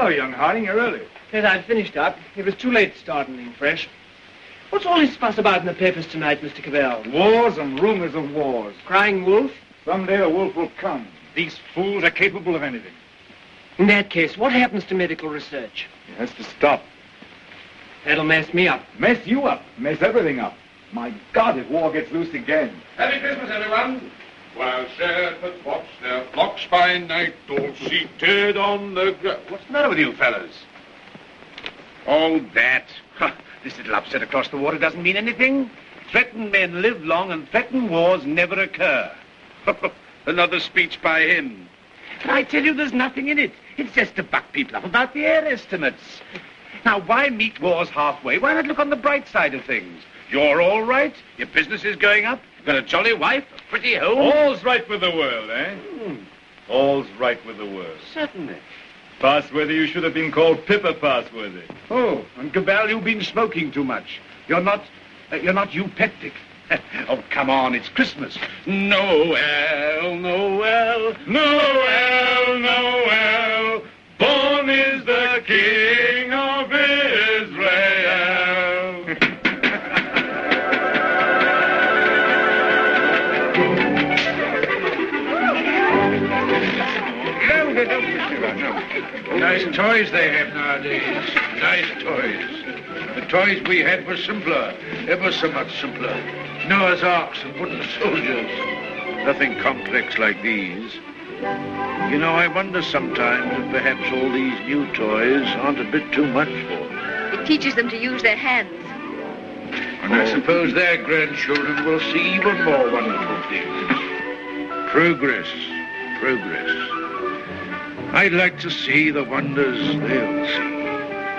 Hello, young Harding. You're early. Yes, I'd finished up. It was too late to start anything fresh. What's all this fuss about in the papers tonight, Mr. Cavell? Wars and rumors of wars. Crying wolf? Someday the wolf will come. These fools are capable of anything. In that case, what happens to medical research? It has to stop. That'll mess me up. Mess you up. Mess everything up. My God, if war gets loose again. Happy Christmas, everyone. While shepherds watch their flocks by night, all seated on the ground. What's the matter with you fellas? Oh, that. This little upset across the water doesn't mean anything. Threatened men live long and threatened wars never occur. Another speech by him. But I tell you, there's nothing in it. It's just to buck people up about the air estimates. Now, why meet wars halfway? Why not look on the bright side of things? You're all right. Your business is going up. You've got a jolly wife, a pretty home. All's right with the world, eh? All's right with the world. Certainly. Passworthy, you should have been called Pippa Passworthy. Oh, and Cabell, you've been smoking too much. You're not eupeptic. Oh, come on, it's Christmas. Noel, Noel, Noel, Noel. Born is the King of Israel. Nice toys they have nowadays. Nice toys. The toys we had were simpler. Ever so much simpler. Noah's Arks and wooden soldiers. Nothing complex like these. You know, I wonder sometimes if perhaps all these new toys aren't a bit too much for them. It teaches them to use their hands. And I suppose their grandchildren will see even more wonderful things. Progress. Progress. I'd like to see the wonders they'll see.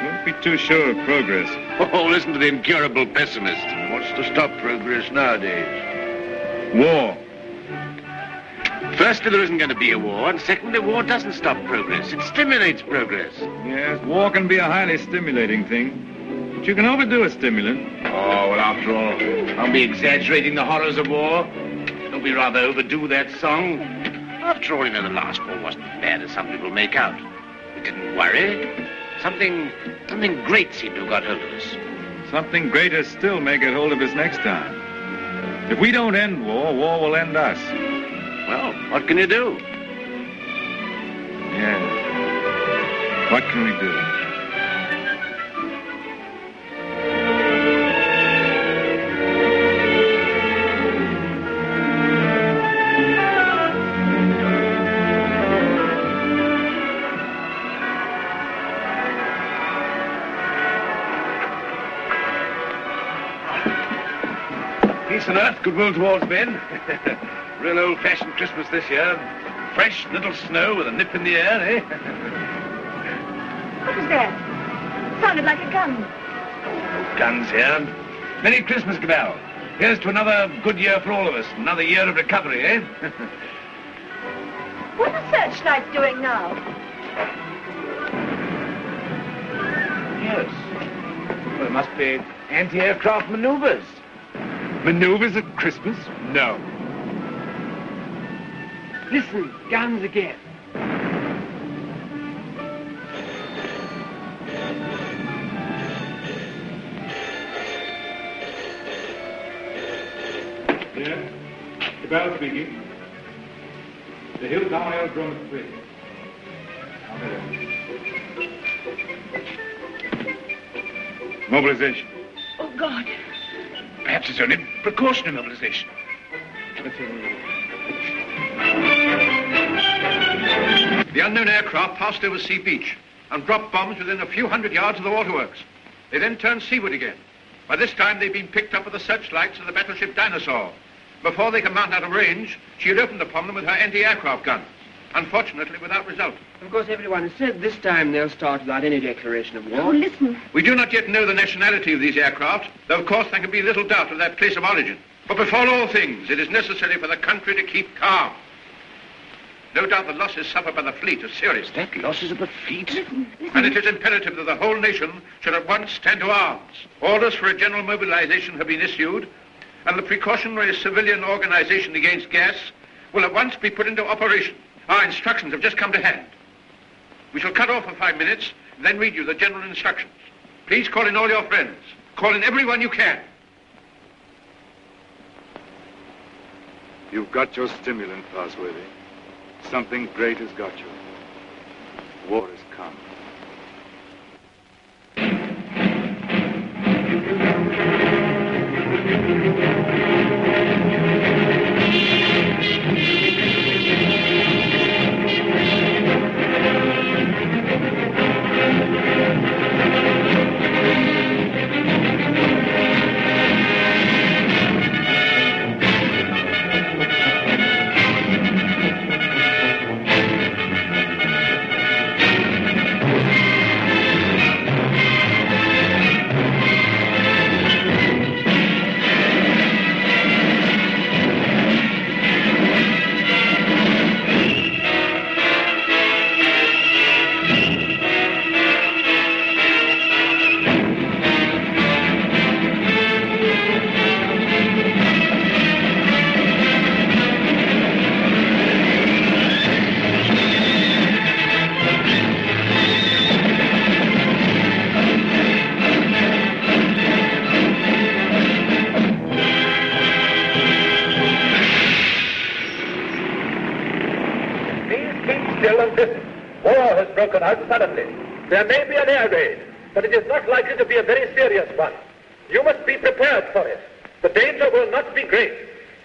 Don't be too sure of progress. Oh, listen to the incurable pessimist. What's to stop progress nowadays? War. Firstly, there isn't going to be a war, and secondly, war doesn't stop progress. It stimulates progress. Yes, war can be a highly stimulating thing. But you can overdo a stimulant. Oh, well, after all, I'll be exaggerating the horrors of war. Don't we rather overdo that song? After all, you know, the last war wasn't as bad as some people make out. It didn't worry. Something great seemed to have got hold of us. Something greater still may get hold of us next time. If we don't end war, war will end us. Well, what can you do? Yeah. What can we do? Peace on earth, goodwill towards men. Real old-fashioned Christmas this year. Fresh little snow with a nip in the air, eh? What was that? Sounded like a gun. No guns here. Merry Christmas, Cabell. Here's to another good year for all of us. Another year of recovery, eh? What are searchlights doing now? Yes. Well, it must be anti-aircraft maneuvers. Maneuvers at Christmas? No. Listen, guns again. Yeah. Cabell speaking. The Hilltown Aerodrome is free. Mobilization. Oh, God. Perhaps it's only precautionary mobilization. The unknown aircraft passed over Sea Beach and dropped bombs within a few hundred yards of the waterworks. They then turned seaward again. By this time, they'd been picked up with the searchlights of the battleship Dinosaur. Before they could mount out of range, she had opened upon them with her anti-aircraft guns. Unfortunately, without result. Of course, everyone has said this time they'll start without any declaration of war. Oh, listen. We do not yet know the nationality of these aircraft, though of course there can be little doubt of their place of origin. But before all things, it is necessary for the country to keep calm. No doubt the losses suffered by the fleet are serious. That losses of the fleet? Listen. And it is imperative that the whole nation should at once stand to arms. Orders for a general mobilization have been issued, and the precautionary civilian organization against gas will at once be put into operation. Our instructions have just come to hand. We shall cut off for 5 minutes, and then read you the general instructions. Please call in all your friends. Call in everyone you can. You've got your stimulant, Parsworthy. Something great has got you. War has come. Suddenly. There may be an air raid, but it is not likely to be a very serious one. You must be prepared for it. The danger will not be great.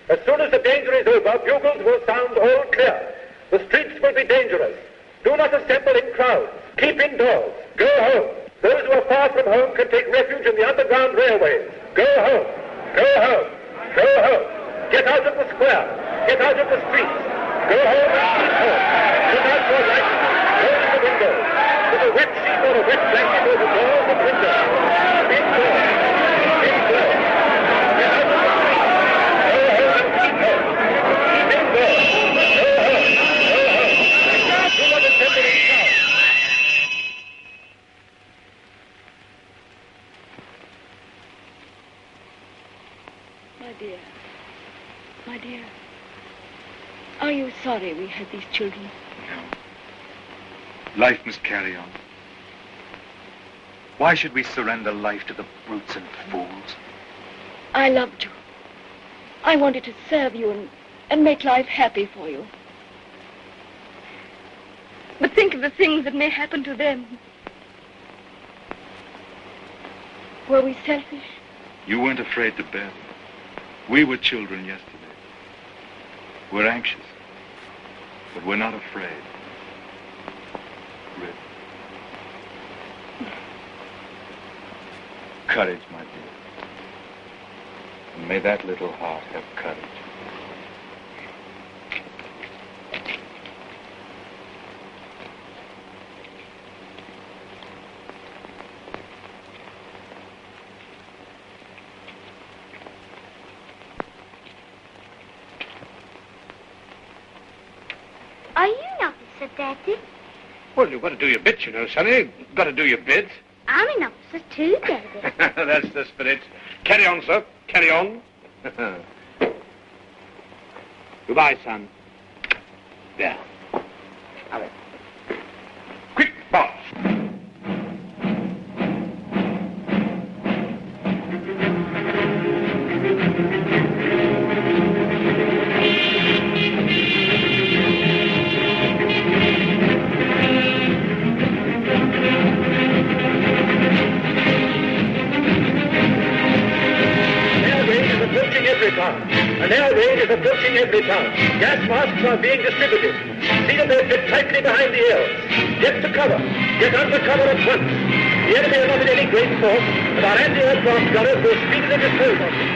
As soon as the danger is over, bugles will sound all clear. The streets will be dangerous. Do not assemble in crowds. Keep indoors. Go home. Those who are far from home can take refuge in the underground railways. Go home. Go home. Go home. Get out of the square. Get out of the streets. Go home and keep home. Put out your lights. Close the windows. With a wet sheet or a wet blanket over doors and windows. Indoors. Indoors. Get out of the streets. Go home and keep home. Keep indoors. Go home. Go home. Do not assemble in crowds. My dear, are you sorry we had these children? No. Life must carry on. Why should we surrender life to the brutes and fools? I loved you. I wanted to serve you and make life happy for you. But think of the things that may happen to them. Were we selfish? You weren't afraid to bear them. We were children yesterday. We're anxious, but we're not afraid. Rip. Courage, my dear. And may that little heart have courage. Are you an officer, Daddy? Well, you've got to do your bit, you know, Sonny. You've got to do your bit. I'm an officer too, Daddy. That's the spirit. Carry on, sir. Carry on. Goodbye, son. There. Have it. Quick, boss. An air raid is approaching every town. Gas masks are being distributed. See that they fit tightly behind the ears. Get to cover. Get under cover at once. The enemy are not in any great force, and our anti-aircraft gunners will speedily dispose of them.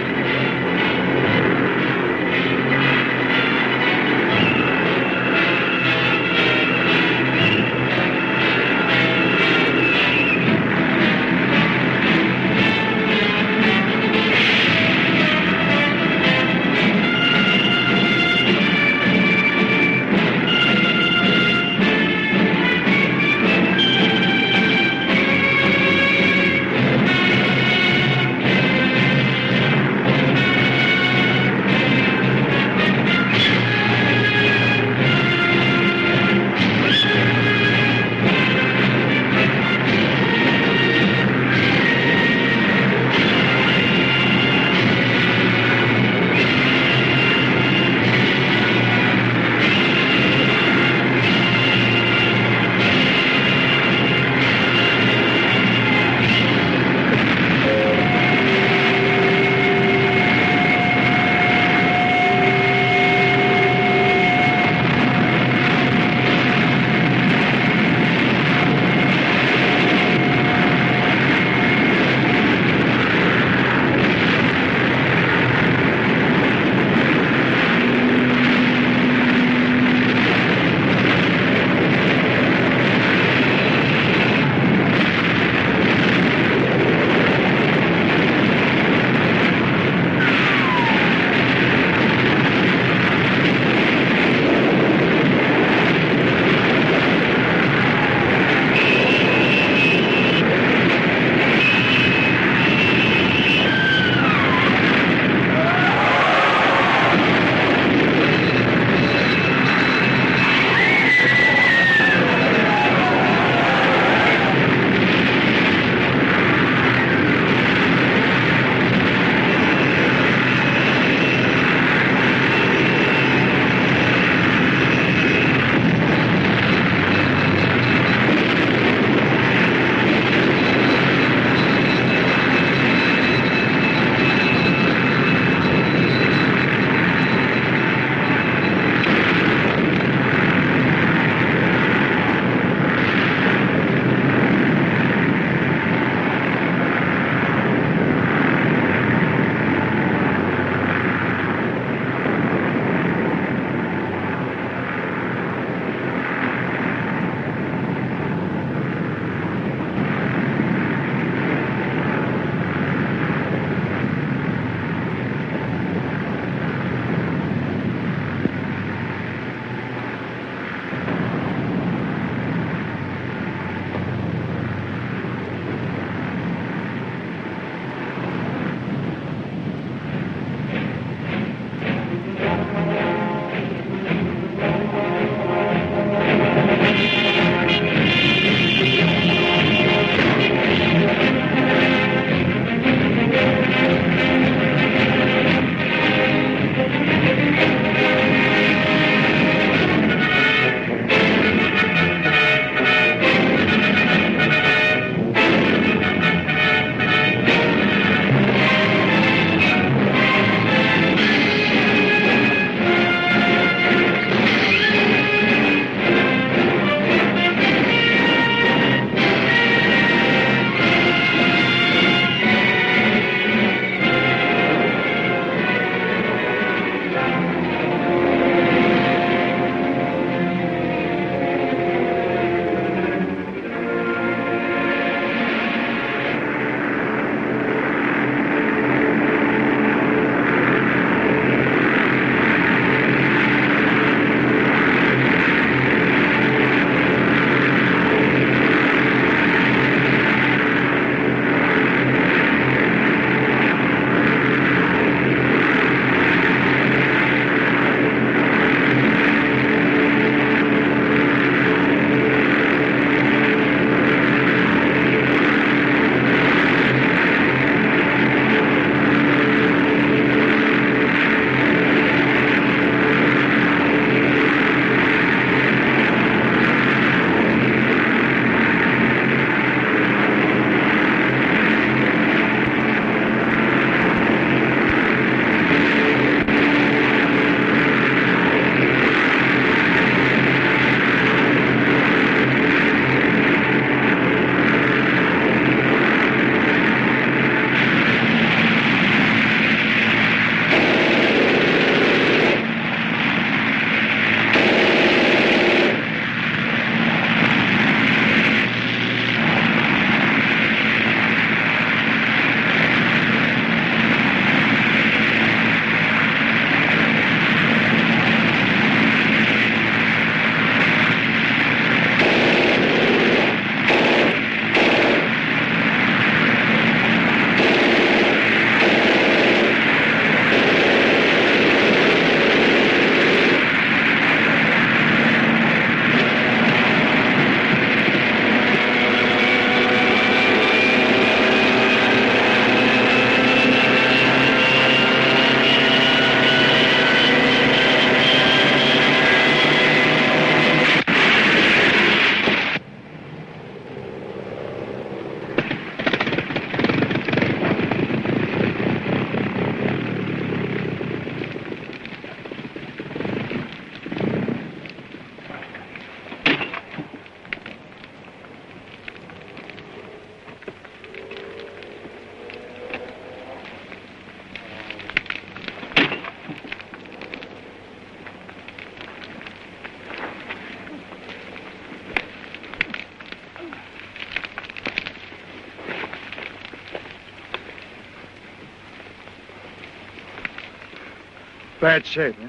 Bad shape, eh?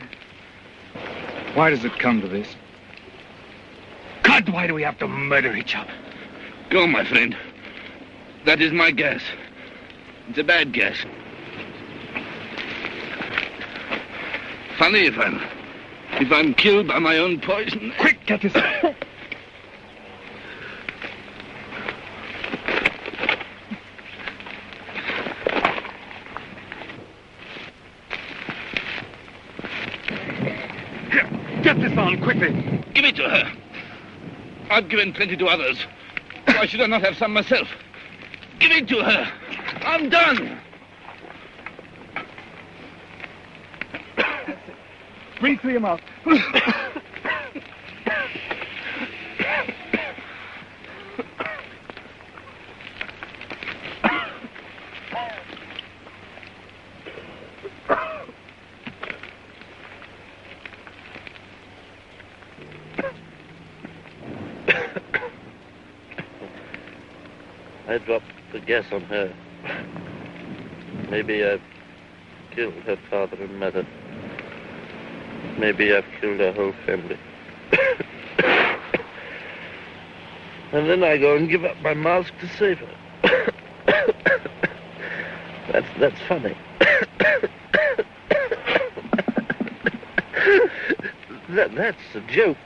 Why does it come to this? God, why do we have to murder each other? Go, my friend. That is my guess. It's a bad guess. Funny if I'm killed by my own poison. Quick, get this. Get this on, quickly. Give it to her. I've given plenty to others. Why should I not have some myself? Give it to her. I'm done. Breathe through your mouth. I dropped the gas on her. Maybe I've killed her father and mother. Maybe I've killed her whole family. And then I go and give up my mask to save her. That's funny. That's a joke.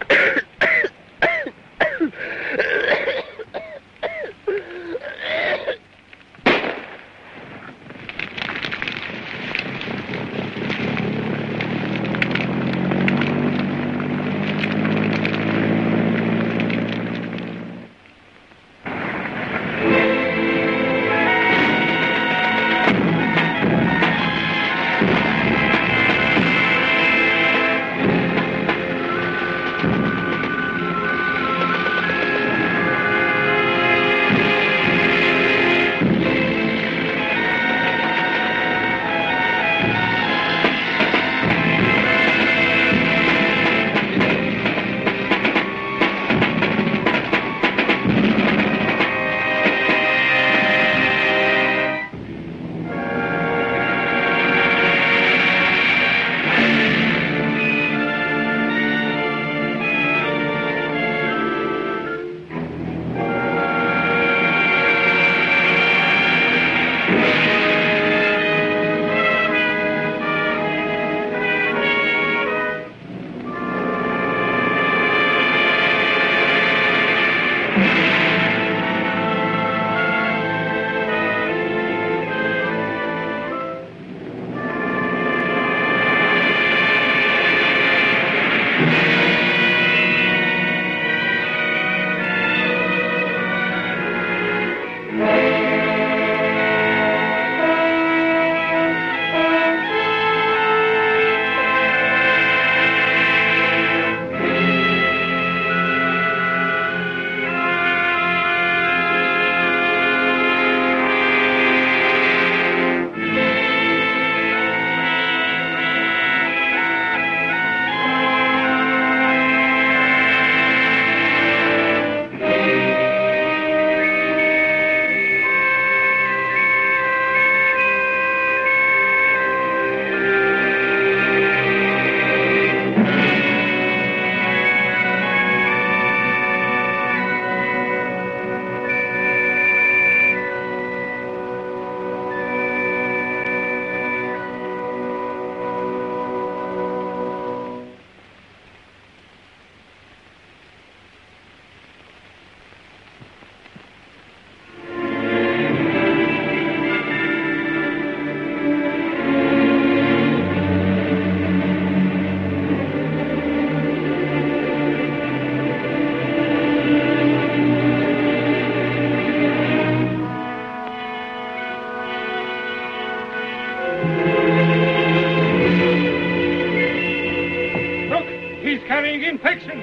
carrying infection.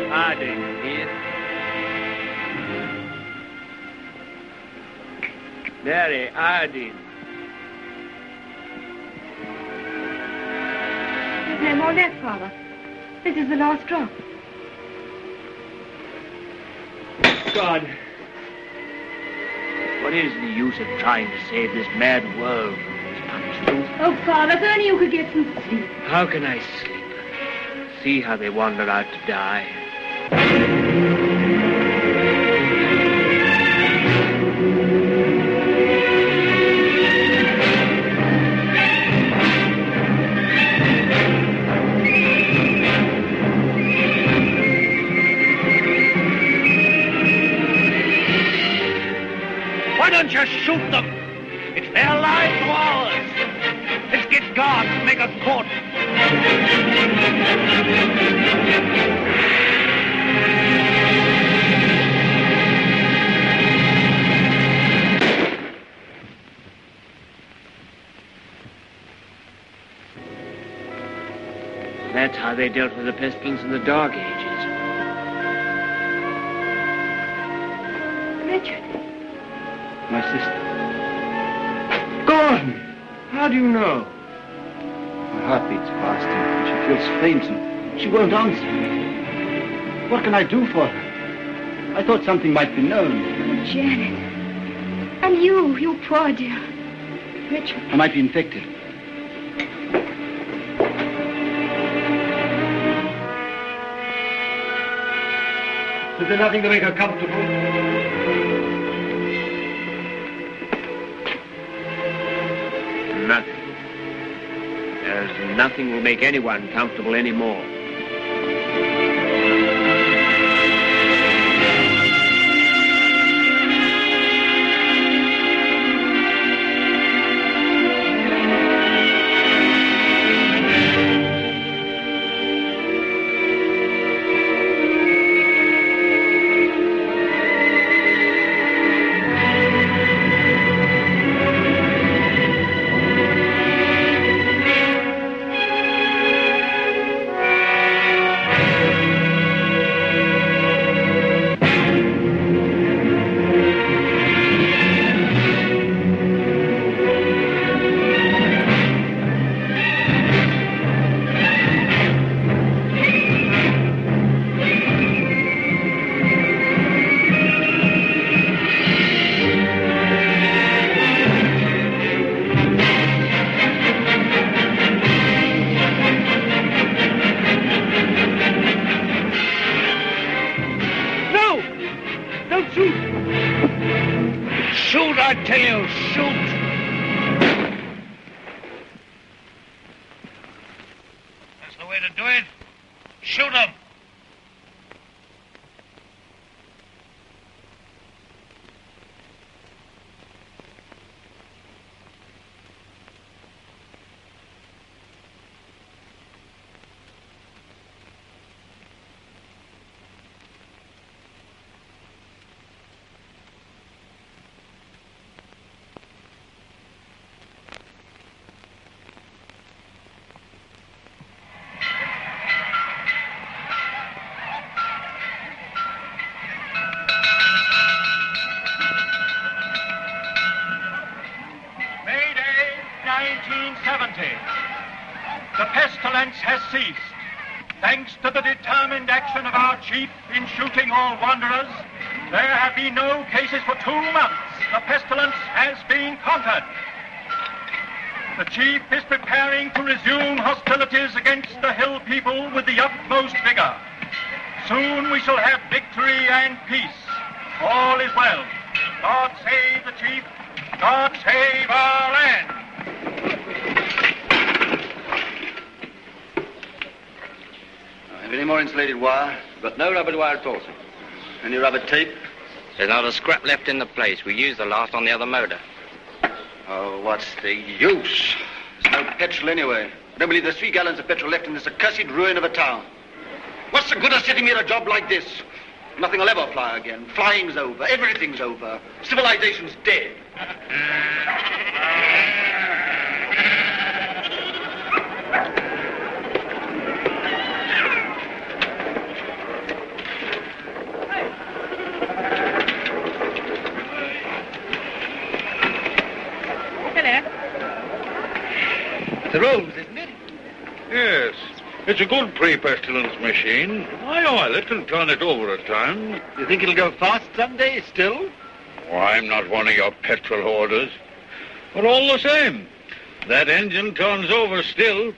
Harding here. Mary, Harding. There's no more left, Father. This is the last drop. God, What is the use of trying to save this mad world from this punishment? Oh, Father, if only you could get some sleep. How can I sleep? See how they wander out to die. Why don't you shoot them? It's their lives or ours. Let's get guards and make a court. That's how they dealt with the pestilence in the Dark Ages. Richard. My sister. Gordon! How do you know? My heart beats fast and she feels faint and she won't answer. What can I do for her? I thought something might be known. Oh, Janet. And you poor dear. Richard. I might be infected. Is there nothing to make her comfortable? Nothing. There's nothing will make anyone comfortable anymore. The pestilence has ceased. Thanks to the determined action of our chief in shooting all wanderers, there have been no cases for 2 months. The pestilence has been conquered. The chief is preparing to resume hostilities against the hill people with the utmost vigor. Soon we shall have victory and peace. All is well. God save the chief. God save our land. Have any more insulated wire? Got no rubber wire at all, sir. Any rubber tape? There's not a scrap left in the place. We used the last on the other motor. Oh, what's the use? There's no petrol anyway. I don't believe there's 3 gallons of petrol left in this accursed ruin of a town. What's the good of sitting here a job like this? Nothing will ever fly again. Flying's over. Everything's over. Civilization's dead. The Rose, isn't it? Yes. It's a good pre-pestilence machine. I oil it and turn it over at times. You think it'll go fast someday still? Oh, I'm not one of your petrol hoarders. But all the same, that engine turns over still.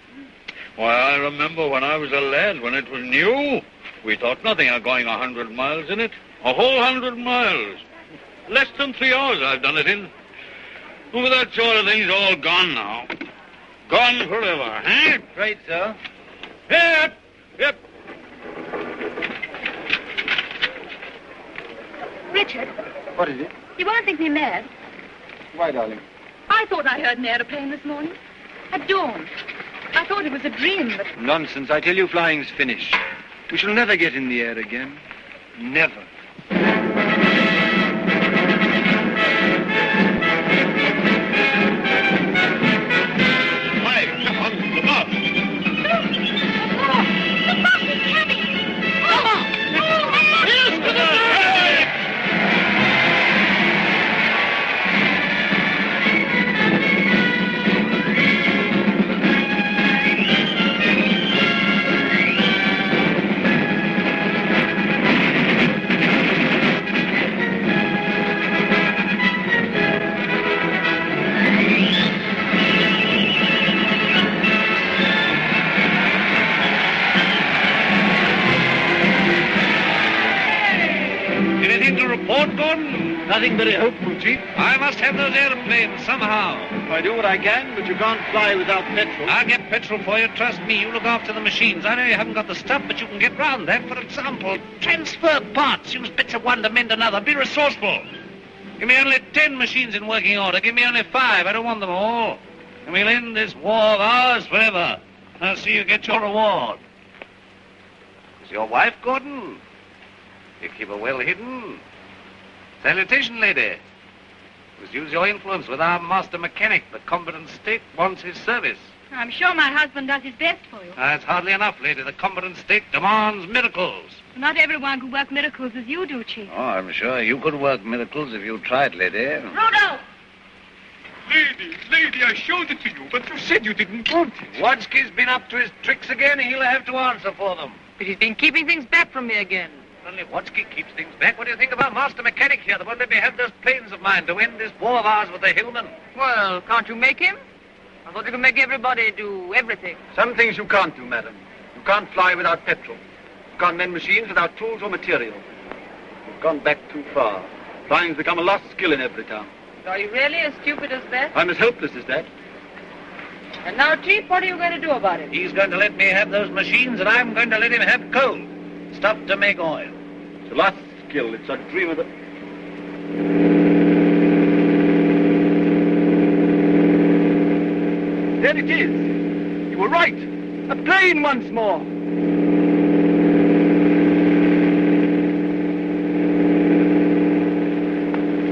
Why, I remember when I was a lad, when it was new, we thought nothing of going 100 miles in it. A whole 100 miles. Less than 3 hours I've done it in. Well, that sort of thing's all gone now. Gone forever, eh? Right, sir. Yep, yep. Richard, What is it? you won't think me mad. Why, darling? I thought I heard an aeroplane this morning. At dawn. I thought it was a dream, but... Nonsense. I tell you, flying's finished. We shall never get in the air again. Never. Nothing very hopeful, Chief. I must have those airplanes somehow. I do what I can, but you can't fly without petrol. I'll get petrol for you, trust me. You look after the machines. I know you haven't got the stuff, but you can get round that. For example, transfer parts. Use bits of one to mend another. Be resourceful. Give me only 10 machines in working order. Give me only 5. I don't want them all. And we'll end this war of ours forever. I'll see you get your reward. Is your wife, Gordon? You keep her well hidden. Salutation, lady. Must use your influence with our master mechanic. The combatant state wants his service. I'm sure my husband does his best for you. That's hardly enough, lady. The combatant state demands miracles. Not everyone can work miracles as you do, Chief. Oh, I'm sure you could work miracles if you tried, lady. Rudolph! Lady, I showed it to you, but you said you didn't want it. Wadsky's been up to his tricks again. He'll have to answer for them. But he's been keeping things back from me again. Only Wadsky keeps things back. What do you think of our master mechanic here? That won't let me have those planes of mine to end this war of ours with the hillmen. Well, can't you make him? I thought you could make everybody do everything. Some things you can't do, madam. You can't fly without petrol. You can't mend machines without tools or material. You've gone back too far. Flying's become a lost skill in every town. Are you really as stupid as that? I'm as helpless as that. And now, Chief, what are you going to do about it? He's going to let me have those machines, and I'm going to let him have coal. Stuff to make oil. It's a lost skill. It's a dream of the... There it is. You were right. A plane once more.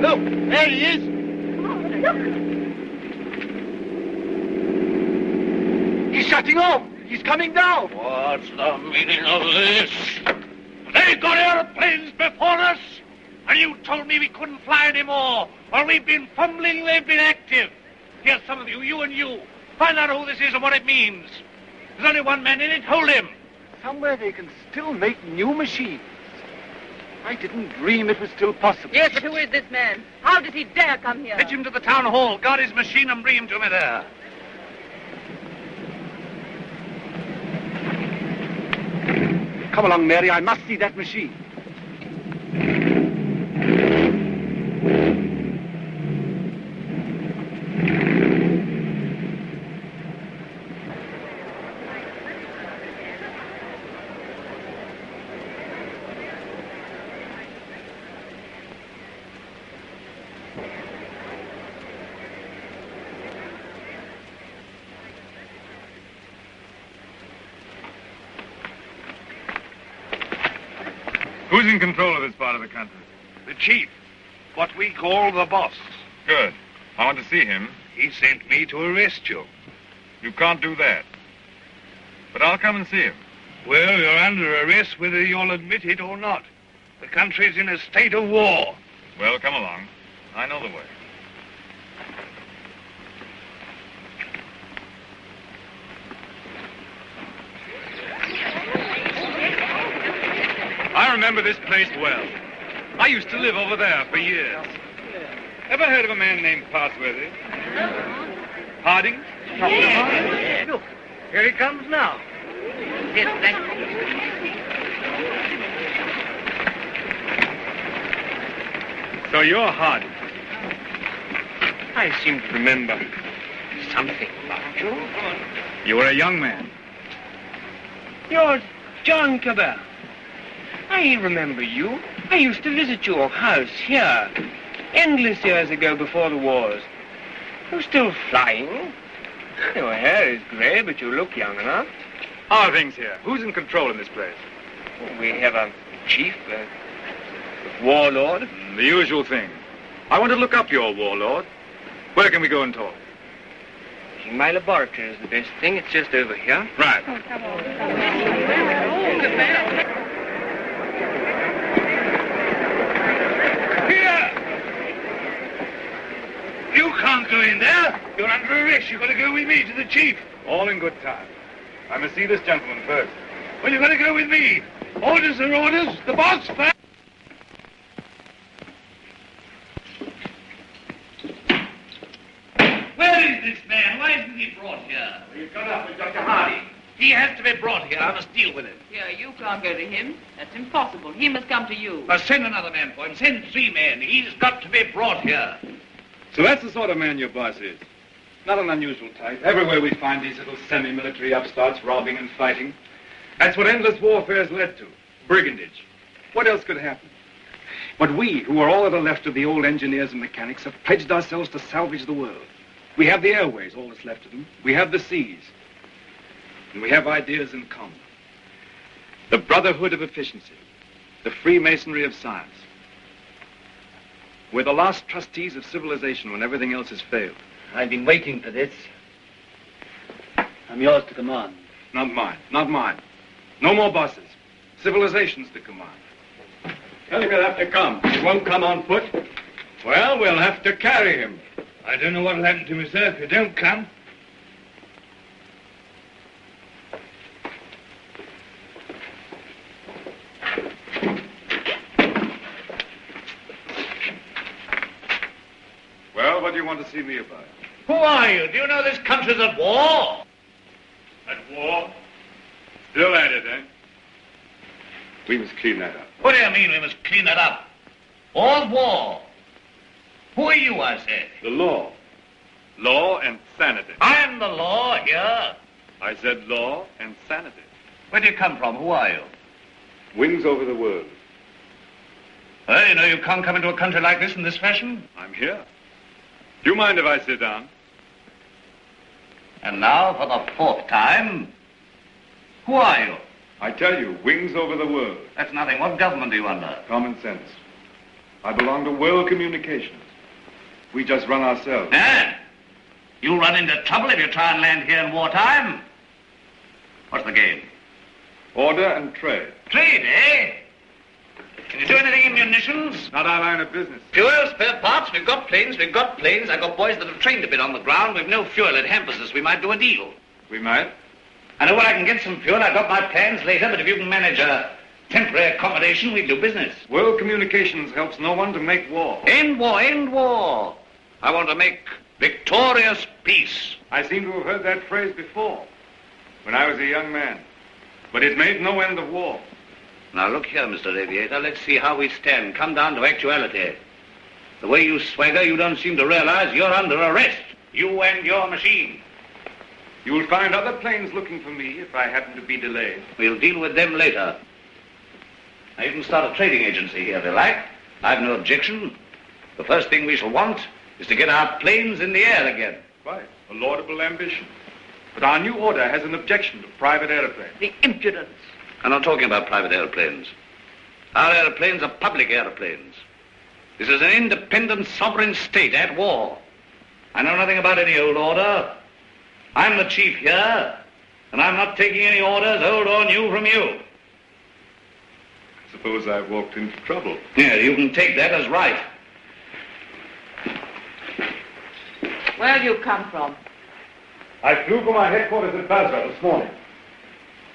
Look, there he is. He's shutting off. He's coming down. What's the meaning of this? They got airplanes before us, and you told me we couldn't fly anymore. While we've been fumbling, they've been active. Here, some of you, you and you, find out who this is and what it means. There's only one man in it. Hold him. Somewhere they can still make new machines. I didn't dream it was still possible. Yes, but who is this man? How does he dare come here? Fetch him to the town hall, guard his machine, and bring him to me there. Come along, Mary. I must see that machine. Who's in control of this part of the country? The chief. What we call the boss. Good. I want to see him. He sent me to arrest you. You can't do that. But I'll come and see him. Well, you're under arrest whether you'll admit it or not. The country's in a state of war. Well, come along. I know the way. I remember this place well. I used to live over there for years. Ever heard of a man named Parsworthy? Harding? Yes. Look, here he comes now. Yes, thank you. So you're Harding. I seem to remember something about you. You were a young man. You're John Cabell. I remember you. I used to visit your house here endless years ago before the wars. You're still flying. Your hair is grey, but you look young enough. How are things here? Who's in control in this place? We have a chief, a warlord. The usual thing. I want to look up your warlord. Where can we go and talk? My laboratory is the best thing. It's just over here. Right. Oh, come on. Here! You can't go in there. You're under arrest. You've got to go with me to the chief. All in good time. I must see this gentleman first. Well, you've got to go with me. Orders are orders. The boss first. Where is this man? Why isn't he brought here? He's gone up with Dr. Hardy. He has to be brought here. I must deal with him. Here, you can't go to him. That's impossible. He must come to you. Send another man for him. Send 3 men. He's got to be brought here. So that's the sort of man your boss is. Not an unusual type. Everywhere we find these little semi-military upstarts robbing and fighting. That's what endless warfare's led to. Brigandage. What else could happen? But we, who are all that are left of the old engineers and mechanics, have pledged ourselves to salvage the world. We have the airways, all that's left of them. We have the seas. And we have ideas in common. The brotherhood of efficiency. The Freemasonry of science. We're the last trustees of civilization when everything else has failed. I've been waiting for this. I'm yours to command. Not mine. Not mine. No more bosses. Civilization's to command. Tell him he'll have to come. He won't come on foot. Well, we'll have to carry him. I don't know what'll happen to me, sir, if you don't come. Well, what do you want to see me about? Who are you? Do you know this country's at war? At war? Still at it, eh? We must clean that up. What do you mean we must clean it up? All's war. Who are you, I said? The law. Law and sanity. I'm the law here. I said law and sanity. Where do you come from? Who are you? Wings over the world. Well, you know you can't come into a country like this in this fashion. I'm here. Do you mind if I sit down? And now, for the 4th time, who are you? I tell you, wings over the world. That's nothing. What government are you under? Common sense. I belong to world communications. We just run ourselves. Eh? You'll run into trouble if you try and land here in wartime. What's the game? Order and trade. Trade, eh? Can you do anything in munitions? Not our line of business. Fuel, spare parts, we've got planes. I've got boys that have trained a bit on the ground. We've no fuel, it hampers us. We might do a deal. We might. I know where I can get some fuel. I've got my plans later, but if you can manage a temporary accommodation, we'll do business. World communications helps no one to make war. End war, end war. I want to make victorious peace. I seem to have heard that phrase before, when I was a young man. But it made no end of war. Now, look here, Mr. Aviator. Let's see how we stand. Come down to actuality. The way you swagger, you don't seem to realize you're under arrest. You and your machine. You'll find other planes looking for me if I happen to be delayed. We'll deal with them later. Now, you can start a trading agency here if you like. I've no objection. The first thing we shall want is to get our planes in the air again. Quite. A laudable ambition. But our new order has an objection to private airplanes. The impudence. I'm not talking about private airplanes. Our airplanes are public airplanes. This is an independent sovereign state at war. I know nothing about any old order. I'm the chief here, and I'm not taking any orders, old or new, from you. Suppose I've walked into trouble. Yeah, you can take that as right. Where'd you come from? I flew from our headquarters at Basra this morning.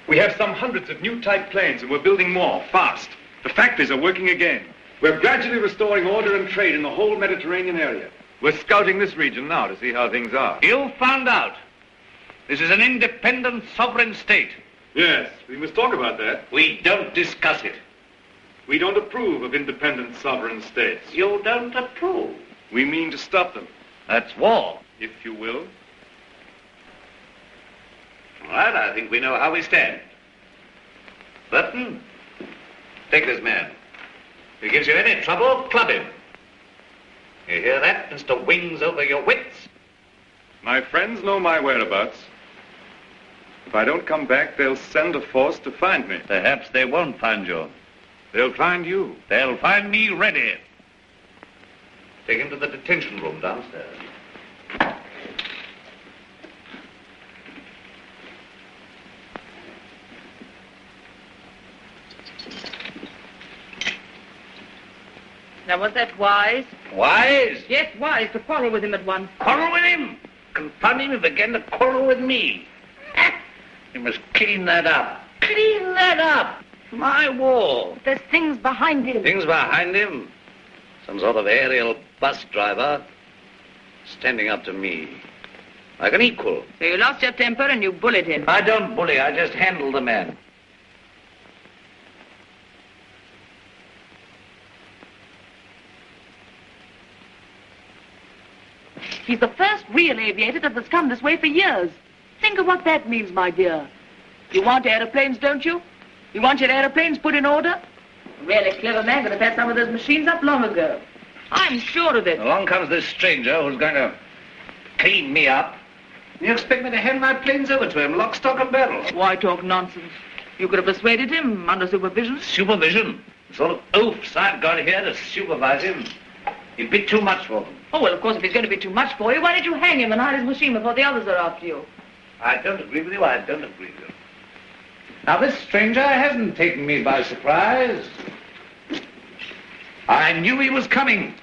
We have some hundreds of new type planes, and we're building more, fast. The factories are working again. We're gradually restoring order and trade in the whole Mediterranean area. We're scouting this region now to see how things are. You found out. This is an independent, sovereign state. Yes, we must talk about that. We don't discuss it. We don't approve of independent sovereign states. You don't approve. We mean to stop them. That's war. If you will. All right, I think we know how we stand. Burton, take this man. If he gives you any trouble, club him. You hear that, Mr. Wings over your wits? My friends know my whereabouts. If I don't come back, they'll send a force to find me. Perhaps they won't find you. They'll find you. They'll find me ready. Take him to the detention room downstairs. Now, was that wise? Wise? Yes, wise, to quarrel with him at once. Quarrel with him? Confound him, he began to quarrel with me. You must clean that up. Clean that up. My war. There's things behind him. Things behind him? Some sort of aerial bus driver standing up to me. Like an equal. So you lost your temper and you bullied him. I don't bully, I just handle the man. He's the first real aviator that has come this way for years. Think of what that means, my dear. You want aeroplanes, don't you? You want your aeroplanes put in order? A really clever man could have had some of those machines up long ago. I'm sure of it. Along comes this stranger who's going to clean me up. You expect me to hand my planes over to him, lock, stock, and barrel? Why talk nonsense? You could have persuaded him under supervision. Supervision? The sort of oafs I've got here to supervise him. He'd be too much for them. Oh, well, of course, if he's going to be too much for you, why don't you hang him and hide his machine before the others are after you? I don't agree with you, I don't agree with you. Now, this stranger hasn't taken me by surprise. I knew he was coming.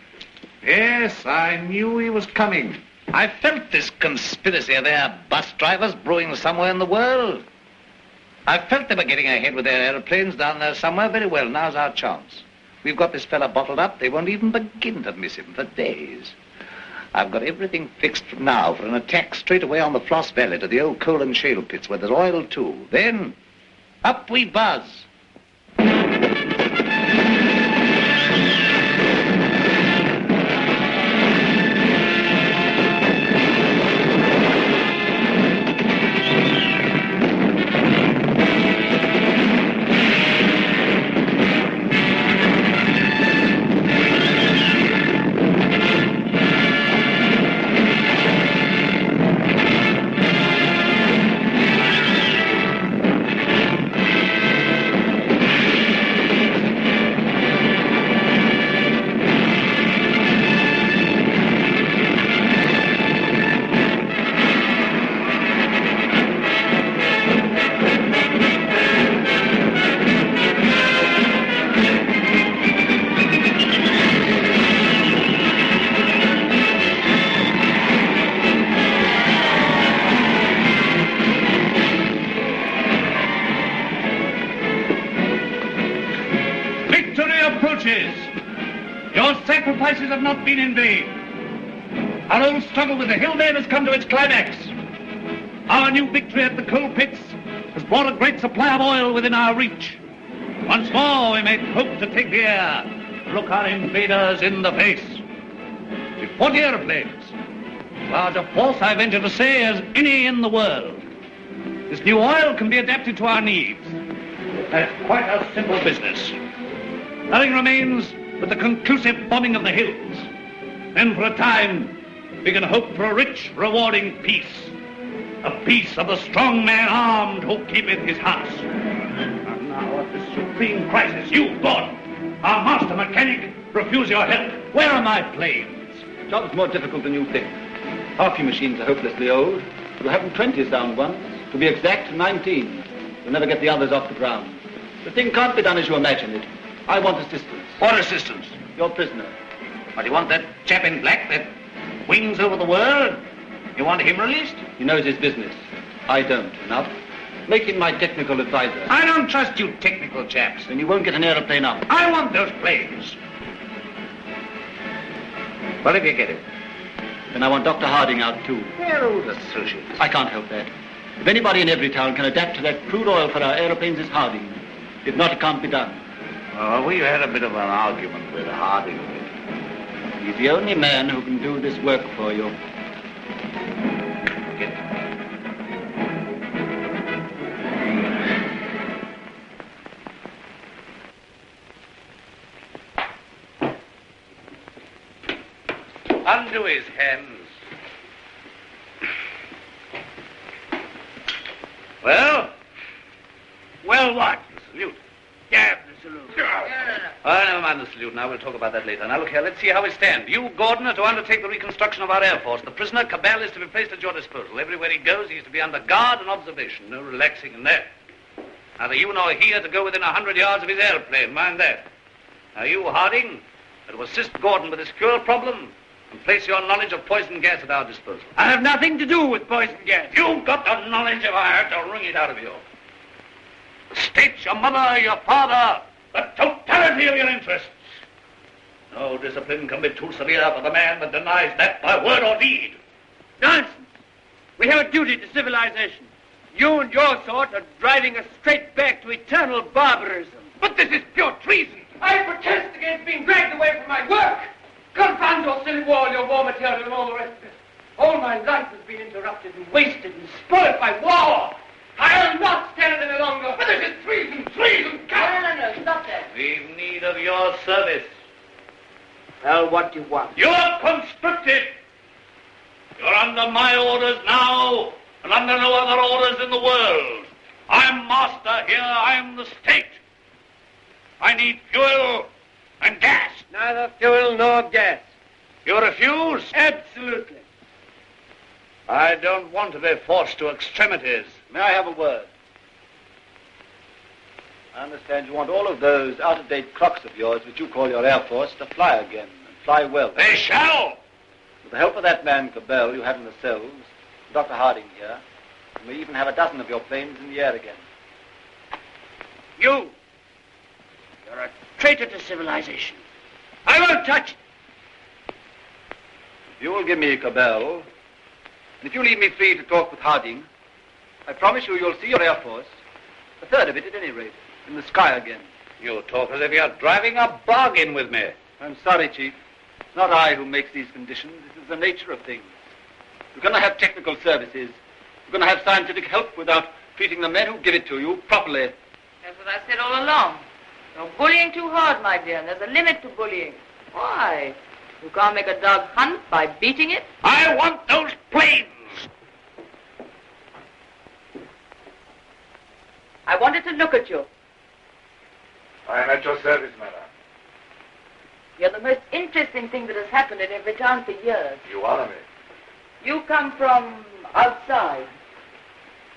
Yes, I knew he was coming. I felt this conspiracy of their bus drivers brewing somewhere in the world. I felt they were getting ahead with their aeroplanes down there somewhere. Very well, now's our chance. We've got this fella bottled up. They won't even begin to miss him for days. I've got everything fixed now for an attack straight away on the Floss Valley to the old coal and shale pits where there's oil too. Then, up we buzz. Your sacrifices have not been in vain. Our old struggle with the hillmen has come to its climax. Our new victory at the coal pits has brought a great supply of oil within our reach. Once more we may hope to take the air, to look our invaders in the face. With 40 airplanes, large a force I venture to say as any in the world. This new oil can be adapted to our needs. That's quite a simple business. Nothing remains but the conclusive bombing of the hills. Then for a time, we can hope for a rich, rewarding peace. A peace of the strong man armed who keepeth his house. And now at this supreme crisis, you, God, our master mechanic, refuse your help. Where are my planes? The job's more difficult than you think. Half your machines are hopelessly old. You'll have them 20 sound ones. To be exact, 19. You'll never get the others off the ground. The thing can't be done as you imagine it. I want assistance. What assistance? Your prisoner. What, you want that chap in black that wings over the world? You want him released? He knows his business. I don't. Enough. Make him my technical advisor. I don't trust you technical chaps. Then you won't get an aeroplane up. I want those planes. Well, if you get him. Then I want Dr. Harding out, too. They're old associates. I can't help that. If anybody in every town can adapt to that crude oil for our aeroplanes, it's Harding. If not, it can't be done. Well, we had a bit of an argument with Harding. He's the only man who can do this work for you. Get him. Undo his hands. Well? Well, what? The salute. Yeah, the salute. Oh, never mind the salute now. We'll talk about that later. Now, look here. Let's see how we stand. You, Gordon, are to undertake the reconstruction of our Air Force. The prisoner, Cabell, is to be placed at your disposal. Everywhere he goes, he's to be under guard and observation. No relaxing in there. Neither you nor he are to go within 100 yards of his airplane. Mind that. Now, you, Harding, are to assist Gordon with his fuel problem and place your knowledge of poison gas at our disposal. I have nothing to do with poison gas. You've got the knowledge if I had to wring it out of you. The state, your mother, your father, the totality of your interests. No discipline can be too severe for the man that denies that by word or deed. Nonsense. We have a duty to civilization. You and your sort are driving us straight back to eternal barbarism. But this is pure treason. I protest against being dragged away from my work. Confound your silly war, your war material, and all the rest of it. All my life has been interrupted and wasted and spoiled by war. I'll not stand any longer. But this is treason, treason. No, stop that. We've need of your service. Well, what do you want? You're conscripted. You're under my orders now, and under no other orders in the world. I'm master here. I'm the state. I need fuel and gas. Neither fuel nor gas. You refuse? Absolutely. I don't want to be forced to extremities. May I have a word? I understand you want all of those out-of-date clocks of yours, which you call your Air Force, to fly again, and fly well. They shall! With the help of that man, Cabell, you have in the cells, Dr. Harding here, and we even have a dozen of your planes in the air again. You're a traitor to civilization. I won't touch it. If you will give me Cabell, and if you leave me free to talk with Harding, I promise you'll see your Air Force, a third of it at any rate, in the sky again. You talk as if you're driving a bargain with me. I'm sorry, Chief. It's not I who makes these conditions. This is the nature of things. You're going to have technical services. You're going to have scientific help without treating the men who give it to you properly. That's what I said all along. You're bullying too hard, my dear, and there's a limit to bullying. Why? You can't make a dog hunt by beating it? I want those planes! I wanted to look at you. I am at your service, madam. You're the most interesting thing that has happened in every town for years. You honor me. You come from outside.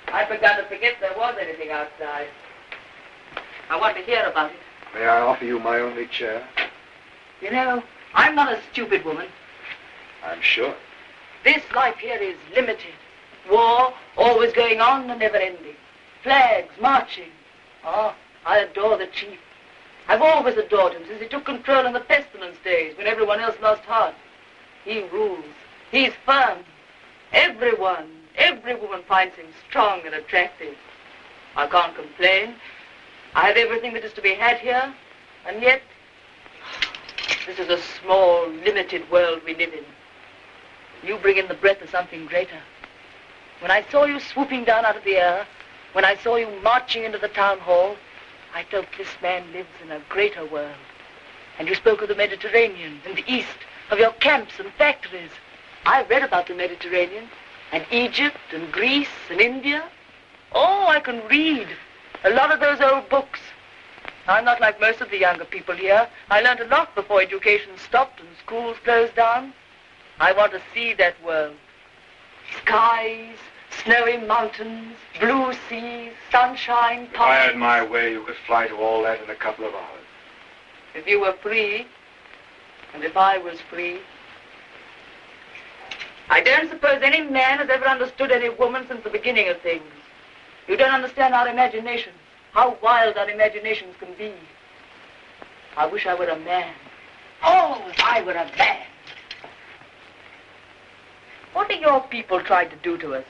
I'd begun to forget there was anything outside. I want to hear about it. May I offer you my only chair? You know, I'm not a stupid woman. I'm sure. This life here is limited. War, always going on and never ending. Flags, marching. Oh, I adore the chief. I've always adored him since he took control in the pestilence days when everyone else lost heart. He rules. He's firm. Every woman finds him strong and attractive. I can't complain. I have everything that is to be had here, and yet this is a small, limited world we live in. You bring in the breath of something greater. When I saw you swooping down out of the air, when I saw you marching into the town hall, I felt this man lives in a greater world. And you spoke of the Mediterranean and the East, of your camps and factories. I've read about the Mediterranean, and Egypt and Greece and India. Oh, I can read a lot of those old books. I'm not like most of the younger people here. I learned a lot before education stopped and schools closed down. I want to see that world. Skies, snowy mountains, blue seas, sunshine, If I had my way, you could fly to all that in a couple of hours. If you were free, and if I was free. I don't suppose any man has ever understood any woman since the beginning of things. You don't understand our imagination, how wild our imaginations can be. I wish I were a man. Oh, if I were a man. What are your people trying to do to us?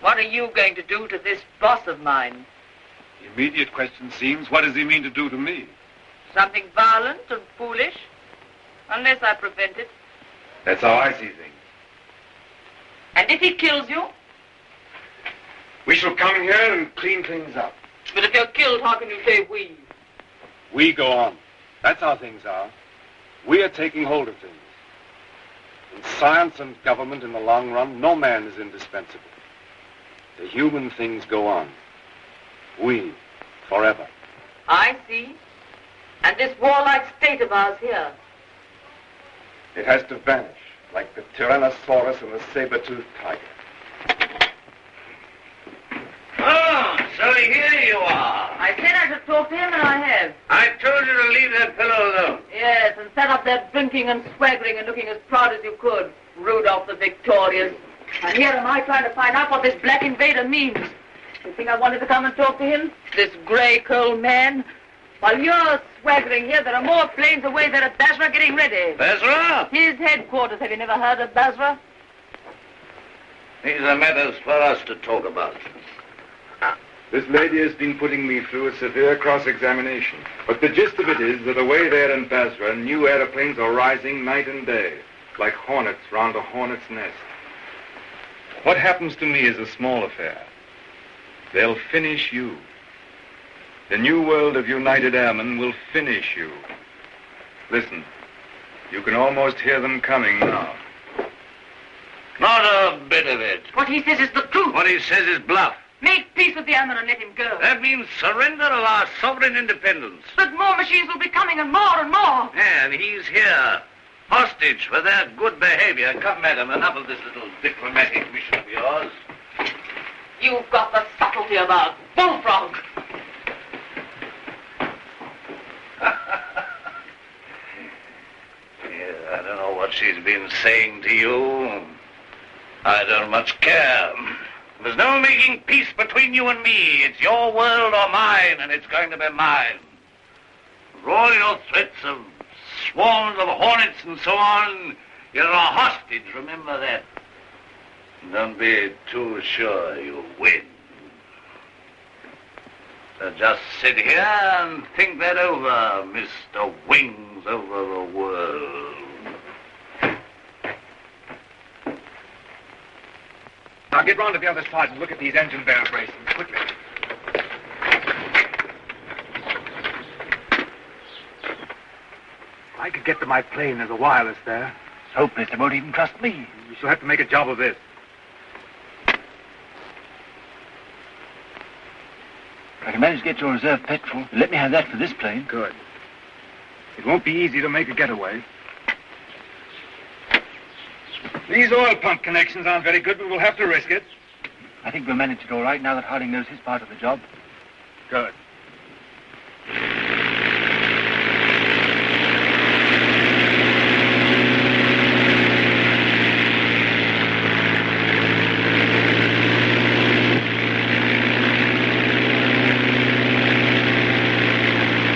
What are you going to do to this boss of mine? The immediate question seems, what does he mean to do to me? Something violent and foolish? Unless I prevent it. That's how I see things. And if he kills you? We shall come here and clean things up. But if you're killed, how can you say we? We go on. That's how things are. We are taking hold of things. In science and government, in the long run, no man is indispensable. The human things go on. We, forever. I see. And this warlike state of ours here. It has to vanish, like the Tyrannosaurus and the saber-toothed tiger. Oh, so here you are. I said I should talk to him, and I have. I told you to leave that fellow alone. Yes, and set up there drinking and swaggering and looking as proud as you could. Rudolph the Victorious. And here am I trying to find out what this black invader means. You think I wanted to come and talk to him? This grey coal man? While you're swaggering here, there are more planes away there at Basra getting ready. Basra? His headquarters. Have you never heard of Basra? These are matters for us to talk about. This lady has been putting me through a severe cross-examination. But the gist of it is that away there in Basra, new aeroplanes are rising night and day, like hornets round a hornet's nest. What happens to me is a small affair. They'll finish you. The new world of United Airmen will finish you. Listen, you can almost hear them coming now. Not a bit of it. What he says is the truth. What he says is bluff. Make peace with the airmen and let him go. That means surrender of our sovereign independence. But more machines will be coming and more and more. And he's here, hostage for their good behavior. Come, madam, enough of this little diplomatic mission of yours. You've got the subtlety of a bullfrog. Yeah, I don't know what she's been saying to you. I don't much care. There's no making peace between you and me. It's your world or mine, and it's going to be mine. For all your threats of swarms of hornets and so on, you're a hostage, remember that. Don't be too sure you'll win. So just sit here and think that over, Mr. Wings over the world. Now get round to the other side and look at these engine bearer braces, quickly. I could get to my plane. There's a wireless there. It's hopeless. They won't even trust me. We shall have to make a job of this. I can manage to get your reserve petrol. Let me have that for this plane. Good. It won't be easy to make a getaway. These oil pump connections aren't very good, but we'll have to risk it. I think we'll manage it all right now that Harding knows his part of the job. Good.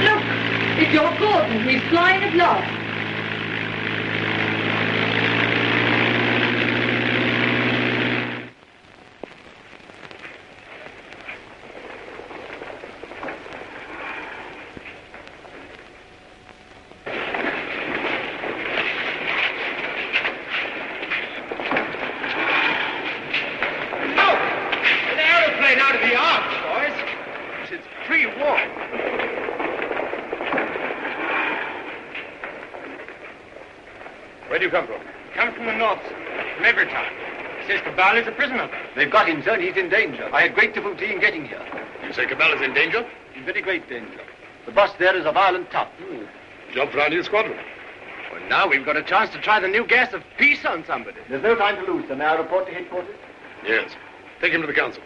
Look, it's your Gordon. He's flying at last. Where do you come from? Come from the north, from Evertown. Says Cabal is a prisoner. They've got him, sir, and he's in danger. I had great difficulty in getting here. You say Cabal is in danger? In very great danger. The boss there is a violent tough. Job for our new squadron. Well, now we've got a chance to try the new gas of peace on somebody. There's no time to lose, sir. May I report to headquarters? Yes. Take him to the council.